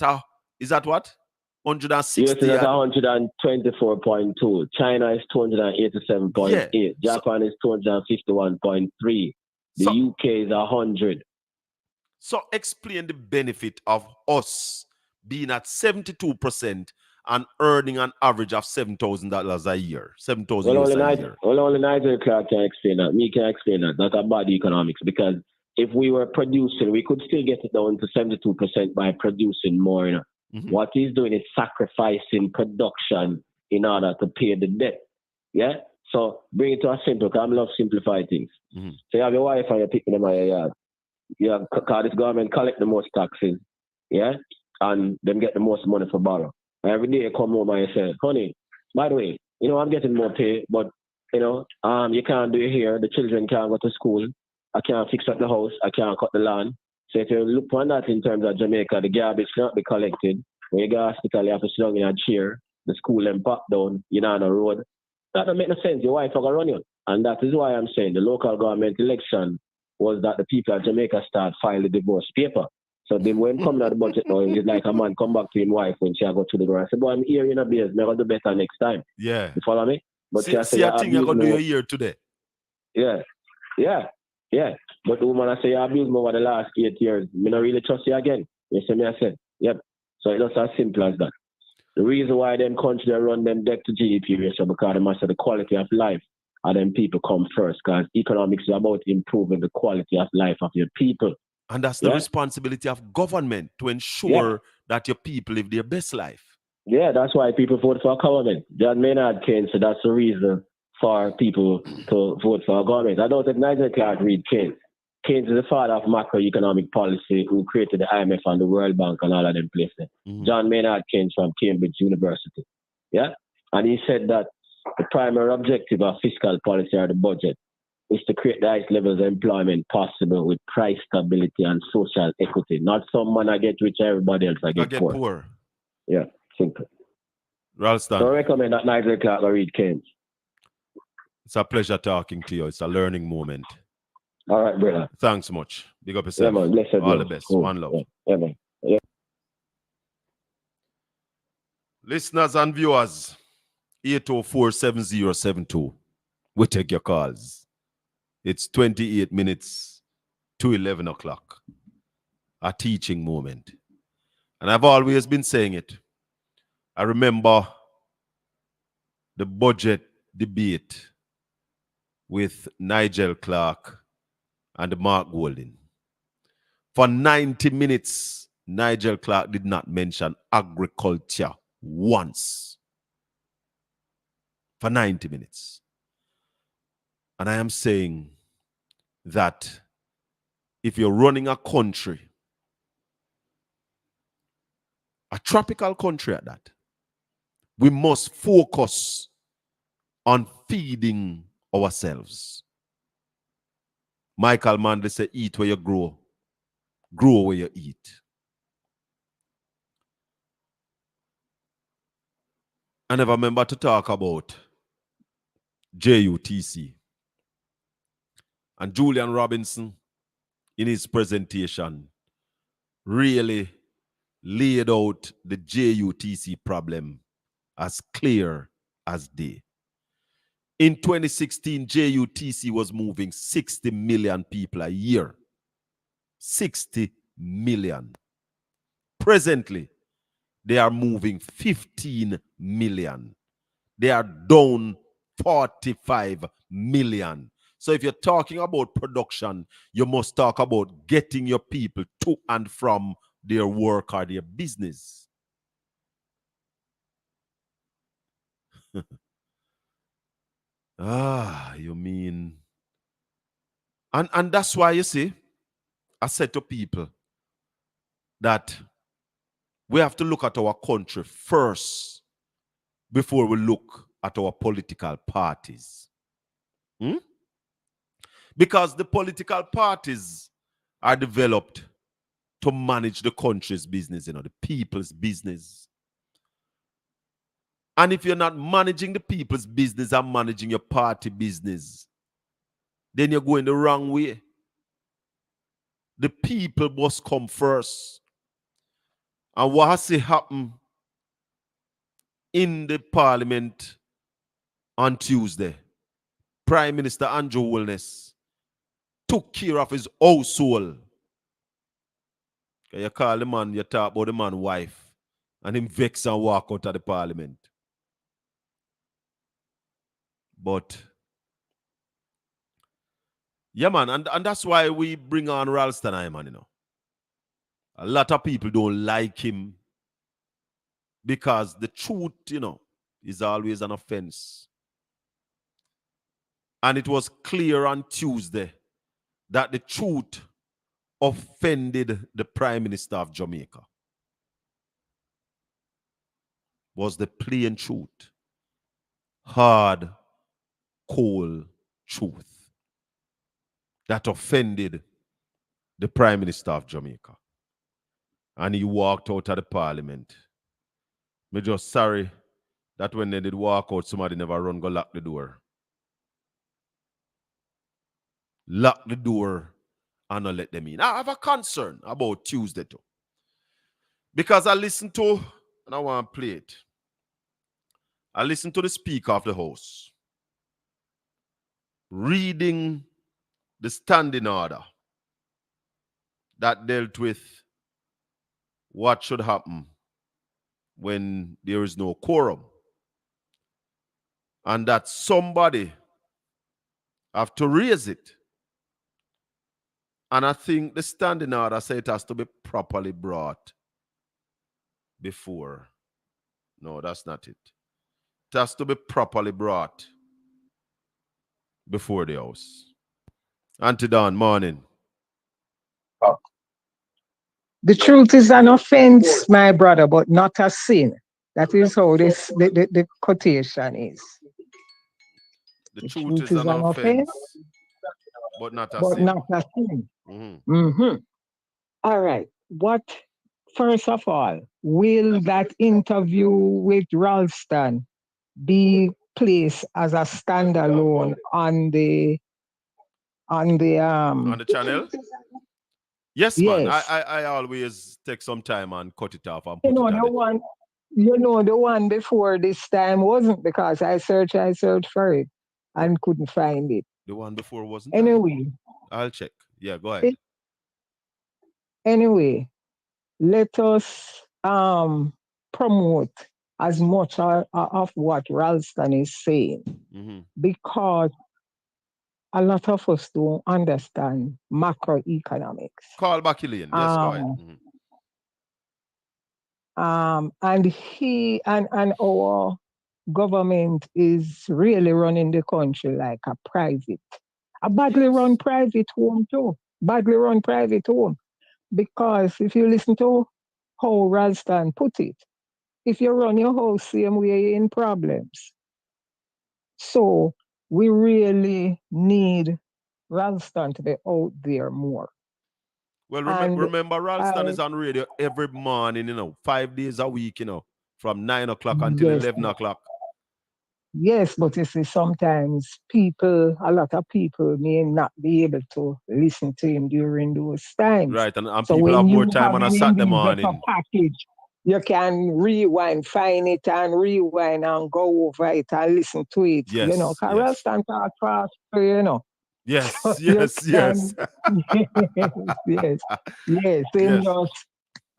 what? 160. US is at 124.2. China is 287.8. Yeah. Japan is 251.3. The UK is 100. So explain the benefit of us being at 72% and earning an average of $7,000 a year. $7,000 a year. Well, only Nigel Clark can explain that. Me can explain that. That's about economics. Because if we were producing, we could still get it down to 72% by producing more. You know? What he's doing is sacrificing production in order to pay the debt. Yeah? So bring it to a simple, because I love simplify things. So you have your wife and you're picking them out of your yard. Because this government collect the most taxes. Yeah? And them get the most money for borrow. Every day you come home and you say, honey, by the way, I'm getting more pay, but, you can't do it here. The children can't go to school. I can't fix up the house. I can't cut the lawn. So if you look on that in terms of Jamaica, the garbage cannot be collected. When you go to hospital, you have to sit down in a chair. The school then pop down, on the road. That don't make no sense. Your wife are going to run you. And that is why I'm saying the local government election was that the people of Jamaica start filing the divorce paper. So then when come to the budget now, it's like a man come back to his wife when she go to the door and say, boy, I'm here in a business, I'm going to do better next time. Yeah. You follow me? But see, I think you're going to do a year today. Yeah. But the woman, I say, you abused me over the last 8 years. I don't really trust you again. You see me, I said, yep. So it's just as simple as that. The reason why them countries run them debt to GDP ratio because they must have the quality of life and then people come first because economics is about improving the quality of life of your people. And that's the responsibility of government to ensure that your people live their best life. Yeah, that's why people vote for a government. John Maynard Keynes said that's the reason for people to vote for a government. I don't think Nigel Clark read Keynes. Keynes is the father of macroeconomic policy who created the IMF and the World Bank and all of them places. John Maynard Keynes from Cambridge University. Yeah? And he said that the primary objective of fiscal policy or the budget is to create the highest levels of employment possible with price stability and social equity. Not some man I get rich, everybody else I get poor. Yeah, simple. Ralston. So I recommend that Nigel Clark or read Keynes. It's a pleasure talking to you. It's a learning moment. All right, brother. Thanks much. Big up yourself. Yeah, man. Blessed all the best. Cool. One love. Yeah, man. Yeah. Listeners and viewers, 804-7072. We take your calls. It's 28 minutes to 11 o'clock. A teaching moment. And I've always been saying it. I remember the budget debate with Nigel Clark and Mark Golding. For 90 minutes, Nigel Clark did not mention agriculture once for 90 minutes. And I am saying that if you're running a country, a tropical country at that, we must focus on feeding ourselves. Michael Manley said, eat where you grow where you eat. I never remember to talk about JUTC. And Julian Robinson, in his presentation, really laid out the JUTC problem as clear as day. In 2016, JUTC was moving 60 million people a year. 60 million. Presently, they are moving 15 million. They are down 45 million. So if you're talking about production, you must talk about getting your people to and from their work or their business. You mean... And that's why, you see, I said to people that we have to look at our country first before we look at our political parties. Because the political parties are developed to manage the country's business, the people's business. And if you're not managing the people's business and managing your party business, then you're going the wrong way. The people must come first. And what has to happen in the parliament on Tuesday? Prime Minister Andrew Holness took care of his household. You call the man, you talk about the man's wife, and him vex and walk out of the parliament. But, yeah, man, and that's why we bring on Ralston Hyman, A lot of people don't like him because the truth, is always an offense. And it was clear on Tuesday that the truth offended the Prime Minister of Jamaica. Was the plain truth. Hard, cold truth. That offended the Prime Minister of Jamaica. And he walked out of the parliament. Me just sorry that when they did walk out, somebody never run go lock the door. Lock the door and not let them in. I have a concern about Tuesday too. Because I listened to, and I want to play it. I listened to the Speaker of the House reading the standing order that dealt with what should happen when there is no quorum. And that somebody have to raise it. And I think the standing order says it has to be properly brought before. No, that's not it. It has to be properly brought before the House. Auntie Dawn, morning. The truth is an offense, my brother, but not a sin. That is how the quotation is. The truth is an offense, but not a sin. Not a sin. Mm-hmm. All right. First of all, will that interview with Ralston be placed as a standalone on the channel? Yes, man. I always take some time and cut it off and put it on the one before this time wasn't, because I searched for it and couldn't find it. The one before wasn't? Anyway. I'll check. Yeah, go ahead. Anyway, let us promote as much of what Ralston is saying, because a lot of us don't understand macroeconomics. Call back Elaine. Yes, go ahead. And he and our government is really running the country like a badly run private home too. Badly run private home. Because if you listen to how Ralston put it, if you run your house same way, you're in problems. So we really need Ralston to be out there more. Well, And remember, Ralston I, is on radio every morning, 5 days a week, from 9 o'clock until yes, 11 o'clock. yes, but you see, sometimes a lot of people may not be able to listen to him during those times. Right, and So people when have more you time have on a him in Saturday the better morning. package, you can rewind, find it and rewind and go over it and listen to it. Yes, Carol yes. stand talk fast, So Yes, you yes, can, yes. yes, yes, him Yes. just,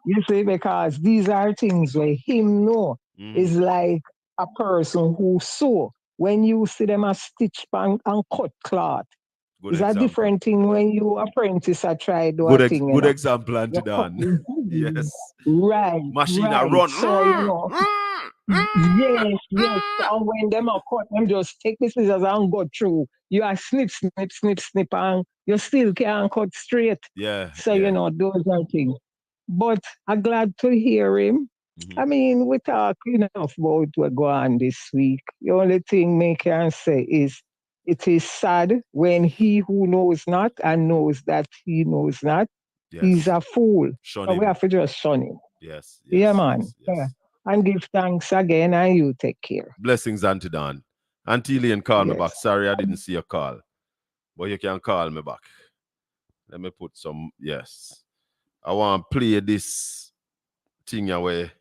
you see, because these are things where him know is like a person who sew. When you see them a stitch and cut cloth, Good it's a example. different thing when you apprentice a try do a thing, Good example, You Auntie cut, Dan. Yes. right, Machine a right. run. So, yes, yes. And when them are cut, them just take the scissors and go through. You are snip, snip, snip, snip, and you still can't cut straight. Yeah, So, yeah. those are things. But I'm glad to hear him. I mean, we talk enough about what go on this week. The only thing me can say is it is sad when he who knows not and knows that he knows not, he's Yes. a fool. Shun So we him. have to just shun him. Yes, Yeah, yes, man. yes, Yeah. yes. And give thanks again and you take care. Blessings, Auntie Dan. Auntie Elaine call me back. Yes. Sorry I didn't see your call. But you can call me back. Let me put some, yes. I want to play this thing away.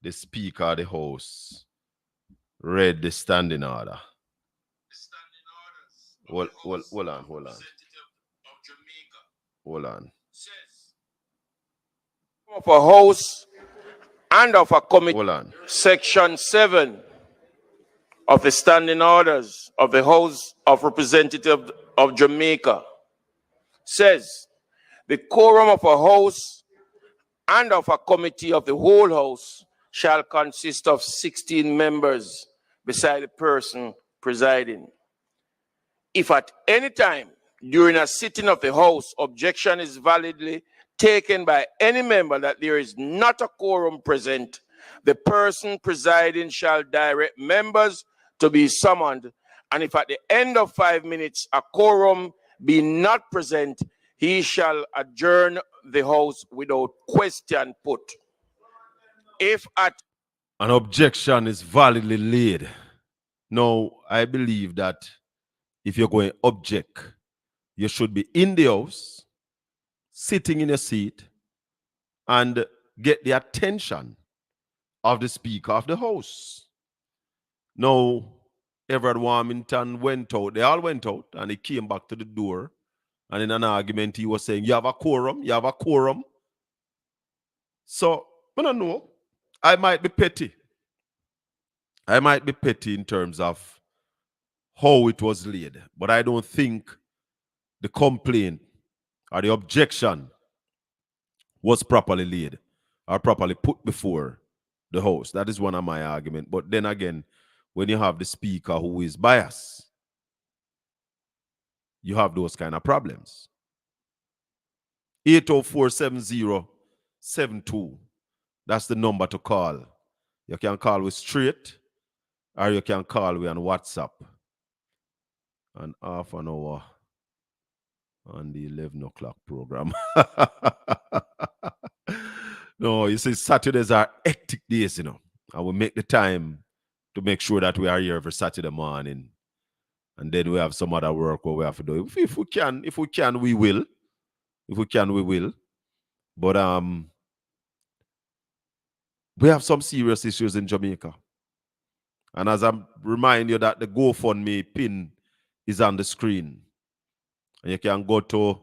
The speaker of the house read the standing order. Hold on. Hold on. Of a house and of a committee. Hold on. Section 7 of the standing orders of the House of Representatives of Jamaica says the quorum of a house and of a committee of the whole house shall consist of 16 members beside the person presiding. If at any time during a sitting of the House objection is validly taken by any member that there is not a quorum present, the person presiding shall direct members to be summoned, and if at the end of 5 minutes a quorum be not present, he shall adjourn the House without question put. If at an objection is validly laid. Now, I believe that if you're going to object, you should be in the house, sitting in a seat, and get the attention of the Speaker of the House. Now, Everett Warmington went out. They all went out, and he came back to the door. And in an argument, he was saying, you have a quorum, you have a quorum. So, I don't know. I might be petty. I might be petty in terms of how it was laid, but I don't think the complaint or the objection was properly laid or properly put before the House. That is one of my arguments. But then again, when you have the Speaker who is biased, you have those kind of problems. 804-7072. That's the number to call. You can call with straight or you can call with on WhatsApp. And half an hour on the 11 o'clock program. No, you see, Saturdays are hectic days, and we make the time to make sure that we are here every Saturday morning. And then we have some other work where we have to do. If we can, we will. If we can, we will. But we have some serious issues in Jamaica. And as I'm reminding you that the GoFundMe pin is on the screen. And you can go to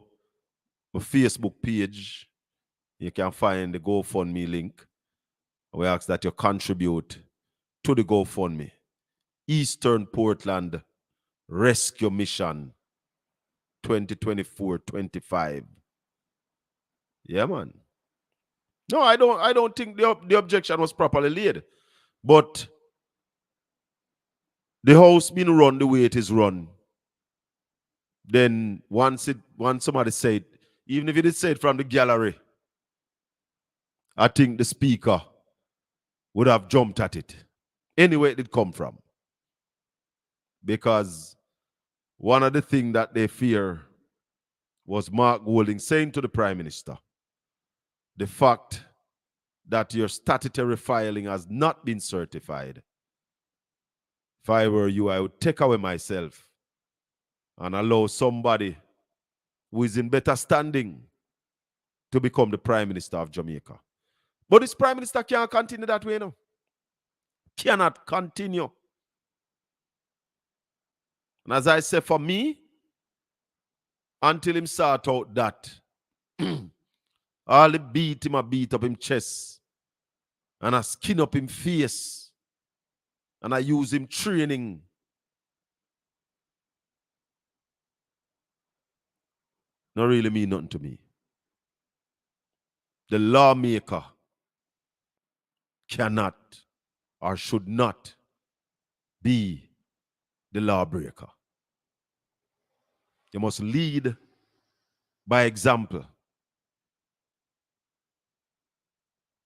my Facebook page. You can find the GoFundMe link. We ask that you contribute to the GoFundMe. Eastern Portland Rescue Mission 2024-25. Yeah, man. No, I don't think the objection was properly laid. But the house being run the way it is run, then once somebody said, even if it is said from the gallery, I think the speaker would have jumped at it. Anywhere it did come from. Because one of the things that they fear was Mark Golding saying to the Prime Minister, the fact that your statutory filing has not been certified. If I were you, I would take away myself and allow somebody who is in better standing to become the Prime Minister of Jamaica. But this Prime Minister can't continue that way now. Cannot continue. And as I say, for me, until him sort out that, all the beat him, I beat up him chest, and I skin up him face, and I use him training. Not really mean nothing to me. The lawmaker cannot or should not be the lawbreaker. You must lead by example.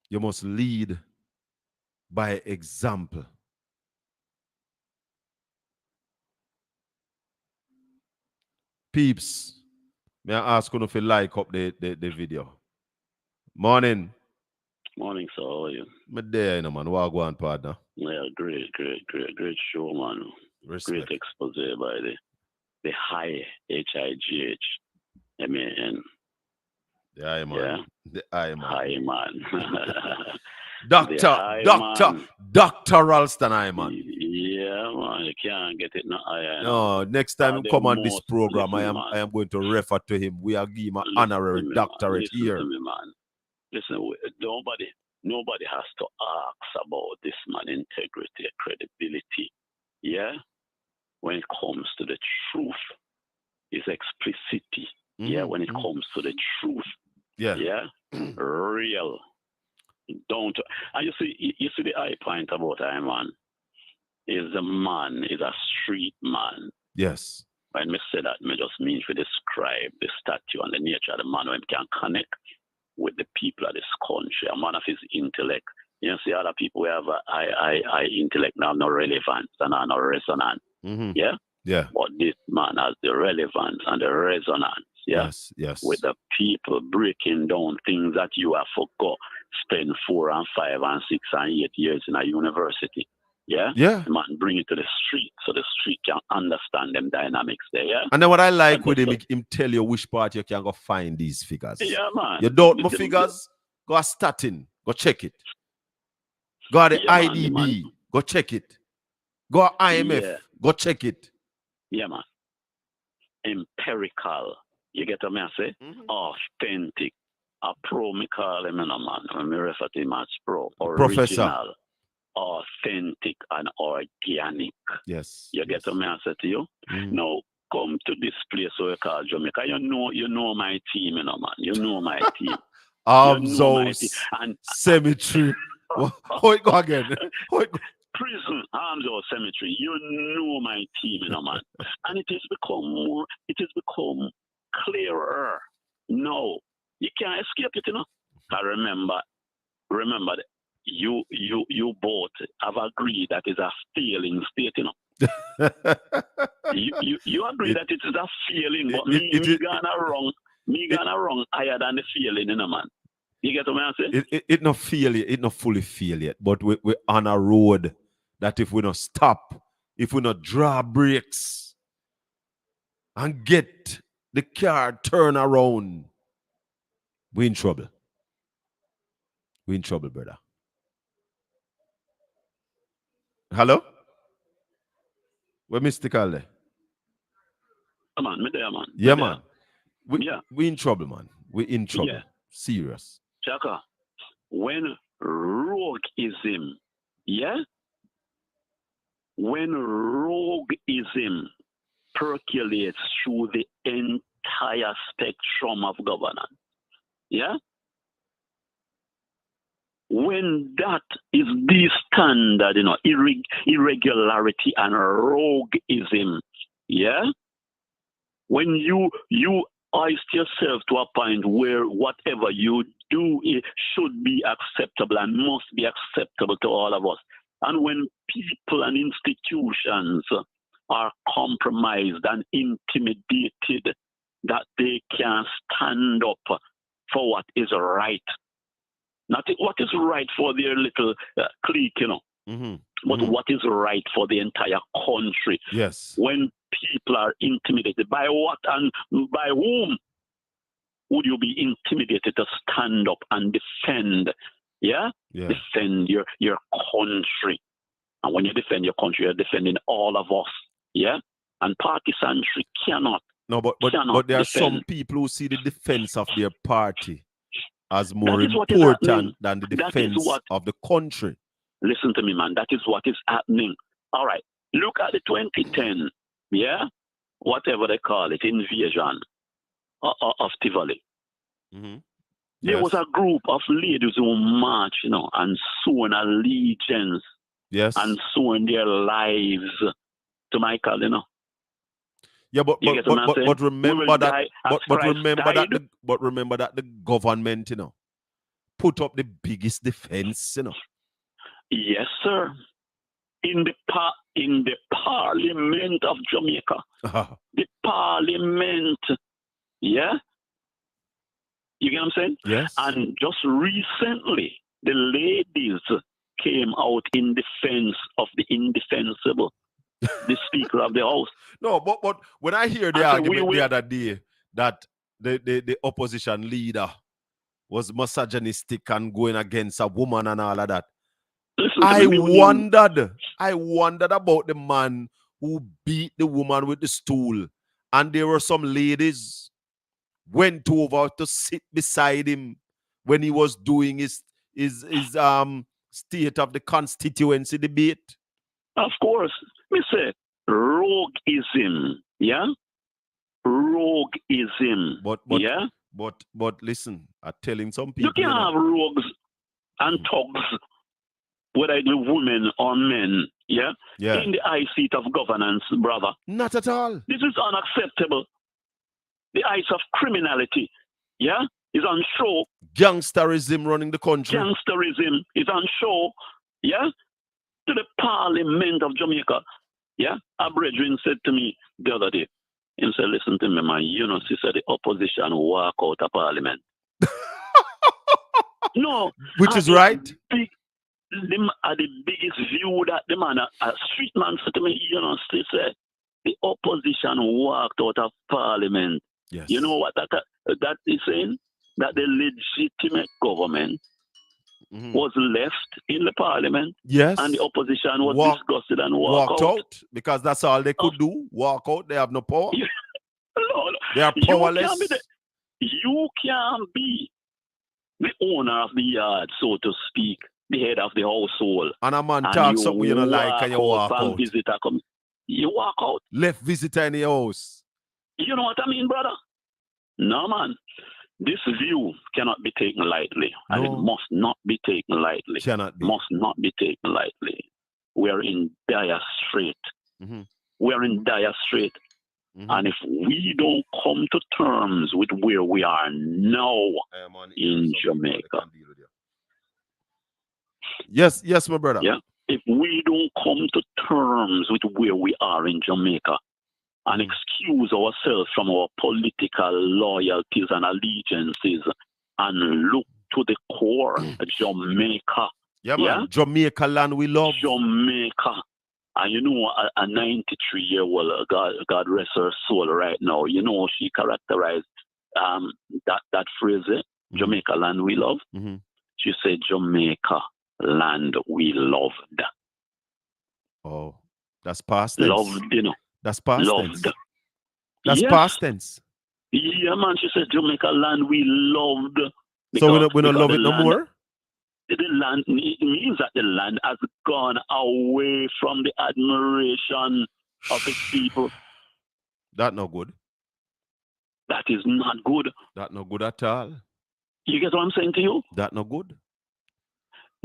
You must lead by example. Peeps, may I ask you if you like up the video? Morning. Morning, sir. How are you? I'm there, man. What go on, partner? Yeah, great show, man. Respect. Great expose by the high HIGH MAN. The I man. Yeah. The I man. High man. Dr. Ralston I man. Yeah, man. You can't get it no higher. No, next time you come on this program, I am going to refer to him. We are giving him an honorary doctorate here. Listen to me, man. Listen, nobody has to ask about this man integrity, credibility. Yeah? When it comes to the truth, his explicitity. Yeah, when it comes to the truth. Yeah. Yeah? Real. Don't. And you see the high point about him, man. Is a street man. Yes. When me say that, me just mean to describe the stature and the nature of the man when can connect with the people of this country, a man of his intellect. You see, other people who have a high intellect now no relevance and are no resonance. Yeah? Yeah. But this man has the relevance and the resonance. Yeah? Yes. With the people breaking down things that you have forgot, spend 4 and 5 and 6 and 8 years in a university. Yeah? Yeah. The man bring it to the street so the street can understand them dynamics there. Yeah? And then what I like with him tell you which part you can go find these figures. Yeah, man. You don't know figures? Go a statin. Go check it. Go to the IDB. Go check it. Go IMF. Go check it. Yeah, man. Empirical. You get what I say? Authentic. A pro, me call him, man. When me refer to him as pro. Original. Professor. Authentic and organic. Yes. You get what I say to you? Now, come to this place where you call Jamaica. You know my team, man. You know my team. Arms and cemetery. How it go again? Prison, Arms House Cemetery. You know my team, man. And it has become clearer. No, you can't escape it, I remember that you both have agreed that it's a failing state, you agree that it is a failing, but me gonna wrong higher than the failing, man. You get what I'm saying? It not fully fail yet, but we're on a road that if we don't stop, if we not draw brakes and get the car turn around, we're in trouble. We're in trouble, brother. Hello? Where Mr. Calde? Man, me there, man. Yeah, man. We in trouble, man. We're in trouble. Yeah. Serious. Shaka, when rogueism, when rogueism percolates through the entire spectrum of governance, when that is the standard, irregularity and rogueism, yeah? When you hoist yourself to a point where whatever you do should be acceptable and must be acceptable to all of us. And when people and institutions are compromised and intimidated, that they can't stand up for what is right. Not what is right for their little clique, but what is right for the entire country. Yes. When people are intimidated, by what and by whom would you be intimidated to stand up and defend? Yeah? Defend your country. And when you defend your country, you're defending all of us. Yeah? And partisanship cannot. No, but there are some people who see the defense of their party as more important than the defense of the country. Listen to me, man. That is what is happening. All right. Look at the 2010, whatever they call it, invasion of Tivoli. There was a group of ladies who marched, and sworn allegiance, and sworn their lives to Michael, Yeah, but remember that. But remember that the government, put up the biggest defense, Yes, sir. In the Parliament of Jamaica, the Parliament, yeah. You get what I'm saying? Yes. And just recently, the ladies came out in defense of the indefensible. The Speaker of the House. No, but when I hear the argument the other day that the opposition leader was misogynistic and going against a woman and all of that, I wondered about the man who beat the woman with the stool, and there were some ladies went over to sit beside him when he was doing his state of the constituency debate. Of course. We say rogueism, yeah? Rogueism. But listen, I'm telling some people. You can have rogues and thugs, whether it be women or men, yeah? In the high seat of governance, brother. Not at all. This is unacceptable. The eyes of criminality, yeah, is on show. Gangsterism running the country. Gangsterism is on show, yeah? To the Parliament of Jamaica. Yeah? A brethren said to me the other day, he said, listen to me, man, she said the opposition walk out of Parliament. No. Which is right. The biggest view that the man, a street man said to me, she said, the opposition walked out of Parliament. Yes. You know what that is saying? That the legitimate government was left in the Parliament. Yes. And the opposition was disgusted and walked out. Because that's all they could do. Walk out. They have no power. No. They are powerless. You can't be the owner of the yard, so to speak, the head of the household. And a man talks something you don't like and you walk out. You walk out. Left visitor in your house. You know what I mean, brother? No, man. This view cannot be taken lightly, and it must not be taken lightly. Cannot be. Must not be taken lightly. We are in dire strait. We are in dire strait. And if we don't come to terms with where we are now in Jamaica. Yes, my brother. Yeah. If we don't come to terms with where we are in Jamaica, and excuse ourselves from our political loyalties and allegiances and look to the core, Jamaica. Yeah, man. Jamaica land we love. Jamaica. And a 93-year-old, God rest her soul right now, she characterized that phrase, Jamaica land we love. She said, Jamaica land we loved. Oh, that's past tense. Loved, That's past loved. tense. That's past tense. Yeah, man. She said Jamaica land we loved. So we don't love it no more? The land, it means that the land has gone away from the admiration of its people. That no good. That is not good. That no good at all. You get what I'm saying to you? That no good.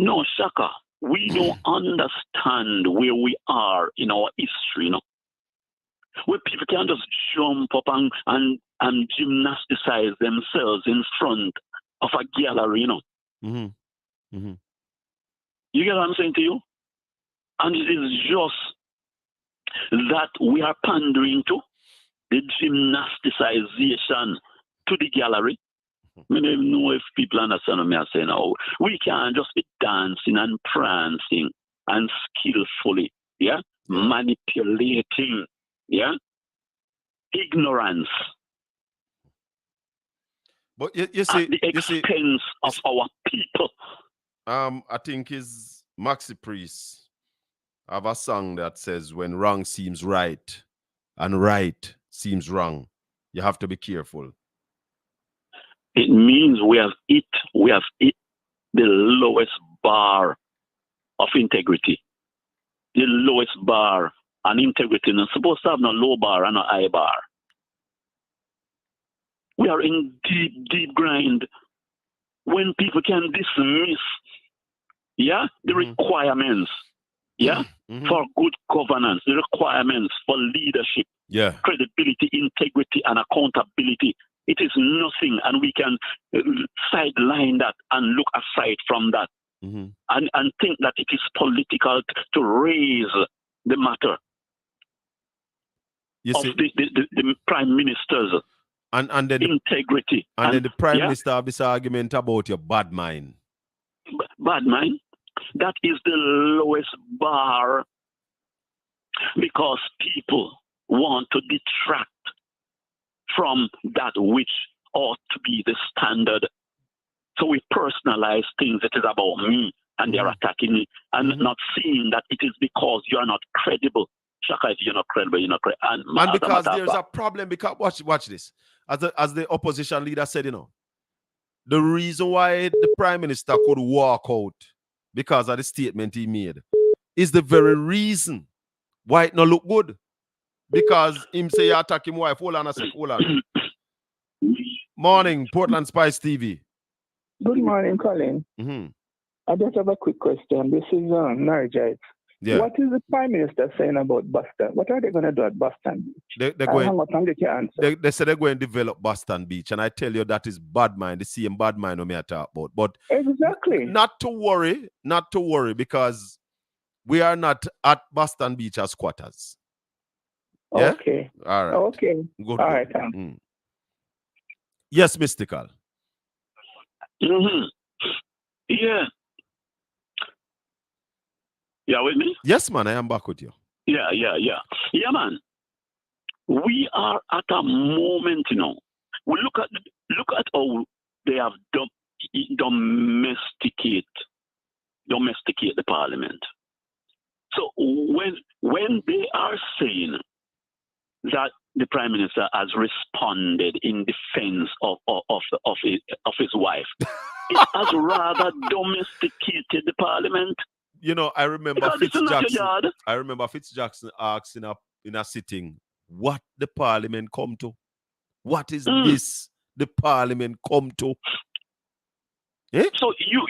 No, Shaka, we don't understand where we are in our history, where people can just jump up and gymnasticize themselves in front of a gallery, Mm-hmm. Mm-hmm. You get what I'm saying to you? And it is just that we are pandering to the gymnasticization to the gallery. I don't know if people understand what I'm saying now. We can't just be dancing and prancing and skillfully, manipulating, ignorance. But you see, at the expense of our people. I think his Maxi Priest have a song that says, when wrong seems right and right seems wrong, you have to be careful. It means we have hit the lowest bar of integrity. The lowest bar and integrity. Not supposed to have no low bar and no high bar. We are in deep, deep grind when people can dismiss, the requirements, for good governance, the requirements for leadership, credibility, integrity, and accountability. It is nothing, and we can sideline that and look aside from that, and think that it is political to raise the matter of the prime minister's and then integrity. And then the prime minister have this argument about your bad mind. Bad mind? That is the lowest bar, because people want to detract from that which ought to be the standard. So we personalize things that is about me, and they're attacking me, and not seeing that it is because you are not credible. Shaka, if you're not credible, you're not credible. And because there's a problem, because watch this. As the opposition leader said, the reason why the prime minister could walk out because of the statement he made is the very reason why it not look good. Because him say you attack him wife. Hold on a sec. Hold on. Morning, Portland Spice TV. Good morning, Colin. I just have a quick question. This is Narjite. Yeah. What is the Prime Minister saying about Boston? What are they going to do at Boston Beach? They say they're going to develop Boston Beach, and I tell you that is bad mind, the same bad mind we are talking about. But exactly, not to worry, because we are not at Boston Beach as squatters. Yeah? Okay. All right. Okay. Good. All right. Yes, Mystical. Yeah. Yeah, with me? Yes, man, I am back with you. Yeah, man. We are at a moment, We look at how they have domesticate the parliament. So when they are saying that the prime minister has responded in defense of his wife, it has rather domesticated the parliament. I remember Fitzjackson. I remember Fitzjackson asked in a sitting, what the parliament come to? What is this the parliament come to? Eh? So you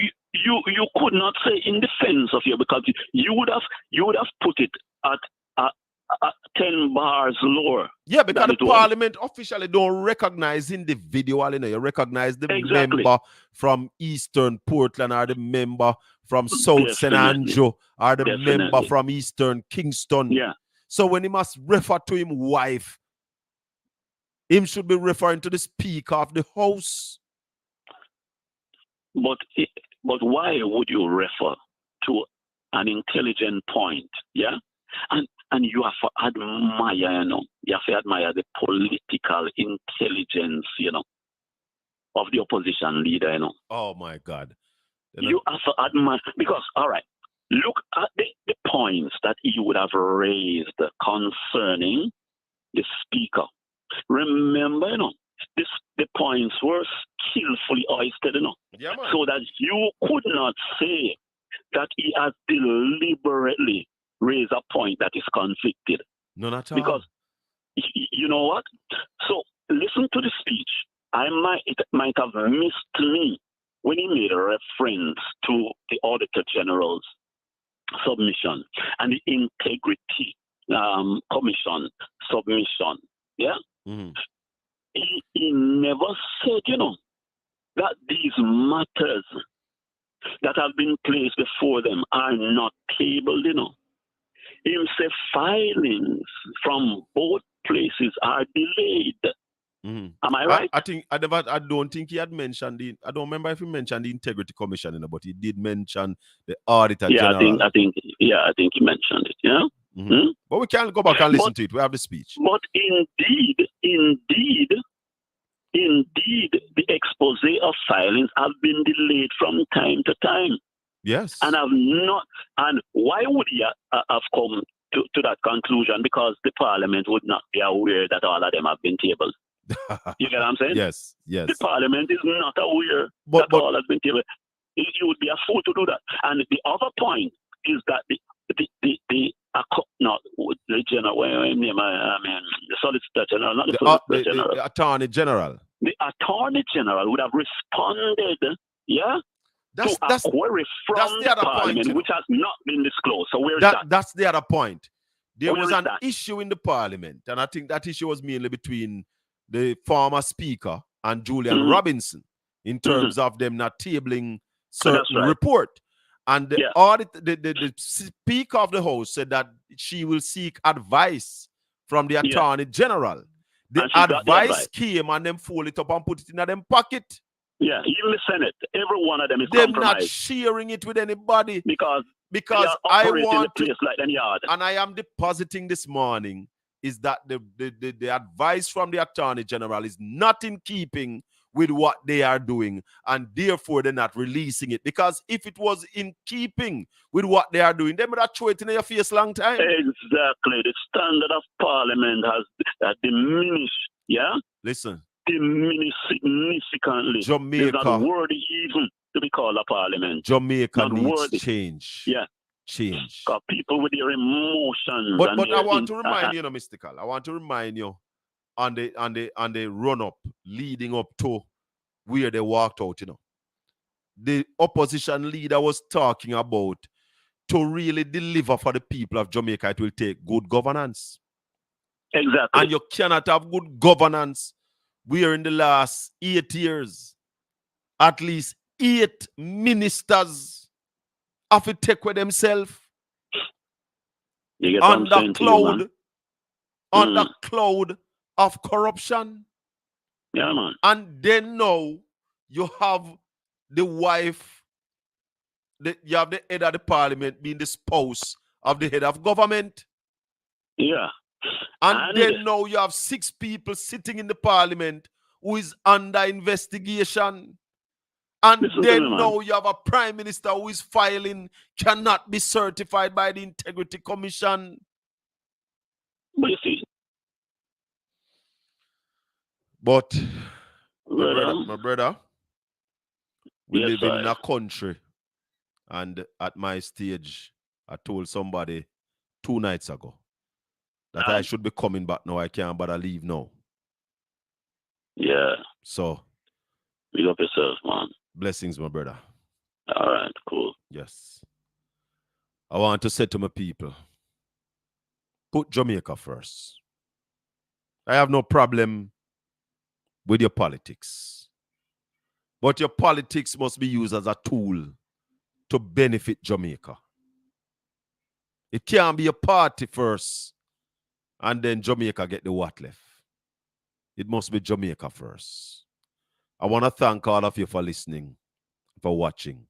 could not say in defense of you, because you would have put it at 10 bars lower. Yeah, because the parliament officially don't recognize individual, you recognize the member from Eastern Portland, or the member from South St. Andrew, or the member from Eastern Kingston. Yeah. So when he must refer to him wife, him should be referring to the Speaker of the House. But why would you refer to an intelligent point? Yeah? And you have to admire, you have to admire the political intelligence, of the opposition leader, Oh my God. You have to admire, because, all right, look at the points that he would have raised concerning the Speaker. Remember, the points were skillfully hoisted, Yeah, man. so that you could not say that he has deliberately raised a point that is conflicted. None at all. Because, you know what? So, listen to the speech. It might have missed me when he made a reference to the Auditor General's submission and the Integrity Commission submission, yeah, he never said, that these matters that have been placed before them are not tabled, Him say filings from both places are delayed. Am I right? I don't think he had mentioned I don't remember if he mentioned the Integrity Commission, but he did mention the Auditor General. I think he mentioned it. Yeah. But we can go back and listen to it. We have the speech. But indeed, the expose of filings have been delayed from time to time. Yes. And have not. And why would he have come to that conclusion? Because the Parliament would not be aware that all of them have been tabled. You get what I'm saying? Yes. The Parliament is not aware that all has been tabled. It would be a fool to do that. And the other point is that the Solicitor General, not the Solicitor General. The Attorney General. The Attorney General would have responded, to a query from the Parliament, which has not been disclosed. So where is that? That's the other point. There was an issue in the Parliament, and I think that issue was mainly between the former Speaker and Julian Robinson in terms of them not tabling certain report. And the Speaker of the House said that she will seek advice from the Attorney General. The advice came and them fold it up and put it in them pocket. Yeah, even the Senate, every one of them is them compromised. Not sharing it with anybody. Because I want to, like any yard. And I am depositing this morning is that the advice from the Attorney General is not in keeping with what they are doing, and therefore they're not releasing it. Because if it was in keeping with what they are doing, they would have thrown it in your face long time. Exactly. The standard of Parliament has diminished, Listen. Diminished significantly. Jamaica. It's not worthy even to be called a Parliament. Jamaica needs change. Yeah. Change. Because people with their emotions. But I want to remind you, Mystical. I want to remind you on the run-up leading up to where they walked out, The opposition leader was talking about to really deliver for the people of Jamaica, it will take good governance. Exactly. And you cannot have good governance where in the last 8 years, at least 8 ministers have to take with themselves on the cloud of corruption. Yeah, man. And then now you have the wife, you have the head of the Parliament being the spouse of the head of government. Yeah. And then now you have 6 people sitting in the Parliament who is under investigation. And then now you have a Prime Minister who is filing, cannot be certified by the Integrity Commission. But you see. But, my brother, we live in a country, and at my stage, I told somebody 2 nights ago that I should be coming back now. I can't bother leave now. Yeah. So. Big up yourself, man. Blessings, my brother. All right, cool. Yes. I want to say to my people, put Jamaica first. I have no problem with your politics. But your politics must be used as a tool to benefit Jamaica. It can't be a party first and then Jamaica get the what left. It must be Jamaica first. I want to thank all of you for listening, for watching.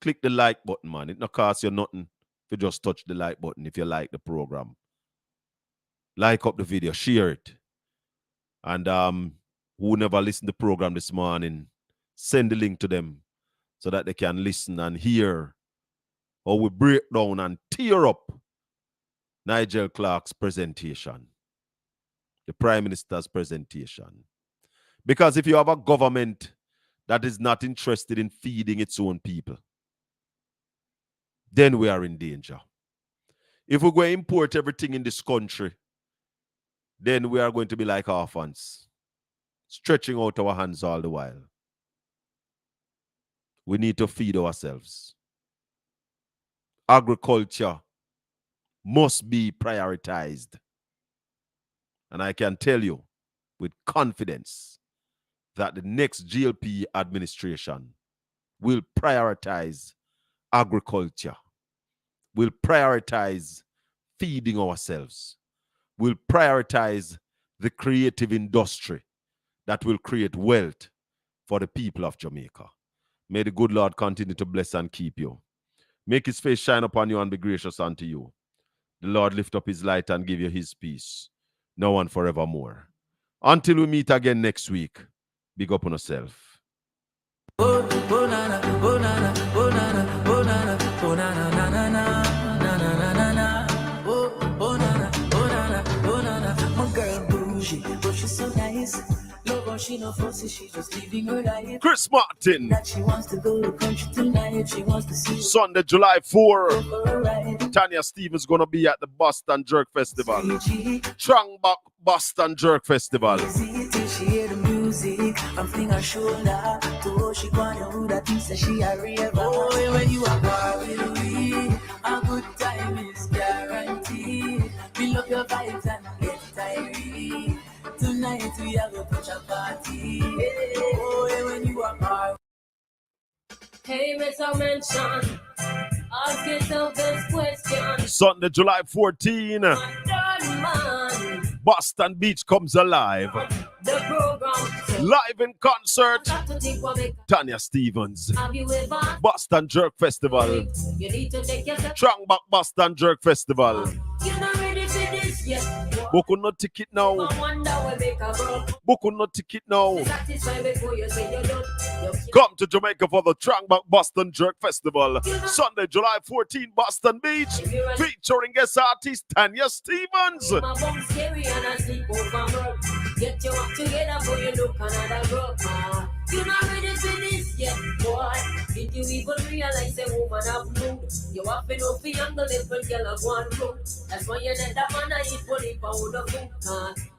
Click the like button, man. It not cost you nothing if you just touch the like button if you like the program. Like up the video, share it. And who never listened to the program this morning, send the link to them so that they can listen and hear how we break down and tear up Nigel Clarke's presentation, the Prime Minister's presentation. Because if you have a government that is not interested in feeding its own people, then we are in danger. If we go import everything in this country, then we are going to be like orphans, stretching out our hands all the while. we need to feed ourselves. Agriculture must be prioritized. And I can tell you with confidence that the next GLP administration will prioritize agriculture, will prioritize feeding ourselves, will prioritize the creative industry that will create wealth for the people of Jamaica. May the good Lord continue to bless and keep you. Make his face shine upon you and be gracious unto you. The Lord lift up his light and give you his peace, now and forevermore. Until we meet again next week, big up on yourself. She no fussy, she's just living her life. Chris Martin. That she wants to go to country tonight. She wants to see Sunday, July 4. Tanya Stevens gonna be at the Boston Jerk Festival. Trangbach Boston Jerk Festival. She hear the music, I'm feeling her shoulder. To she gonna do that thing, say she a rave. Oh, when you are far with me, a good time is guaranteed. We love your vibes and get tired. Tonight we have a touch of party. Oh, when you are far. Hey, Mr. Mention, ask yourself this question. Sunday, July 14. Boston Beach comes alive. The program. Live in concert. Tanya Stevens. Boston Jerk Festival. Trangbach Boston Jerk Festival. You're not ready for this yet. Book on no ticket now. Book on no ticket now. Come to Jamaica for the Trangbach Boston Jerk Festival. Sunday, July 14, Boston Beach. Featuring guest artist Tanya Stevens. Get your act together for you look another girl. You're not ready for this yet, boy. Did you even realize a woman have mood? You have been off the younger little girl of one room. That's why you let that man eat fully pound of food.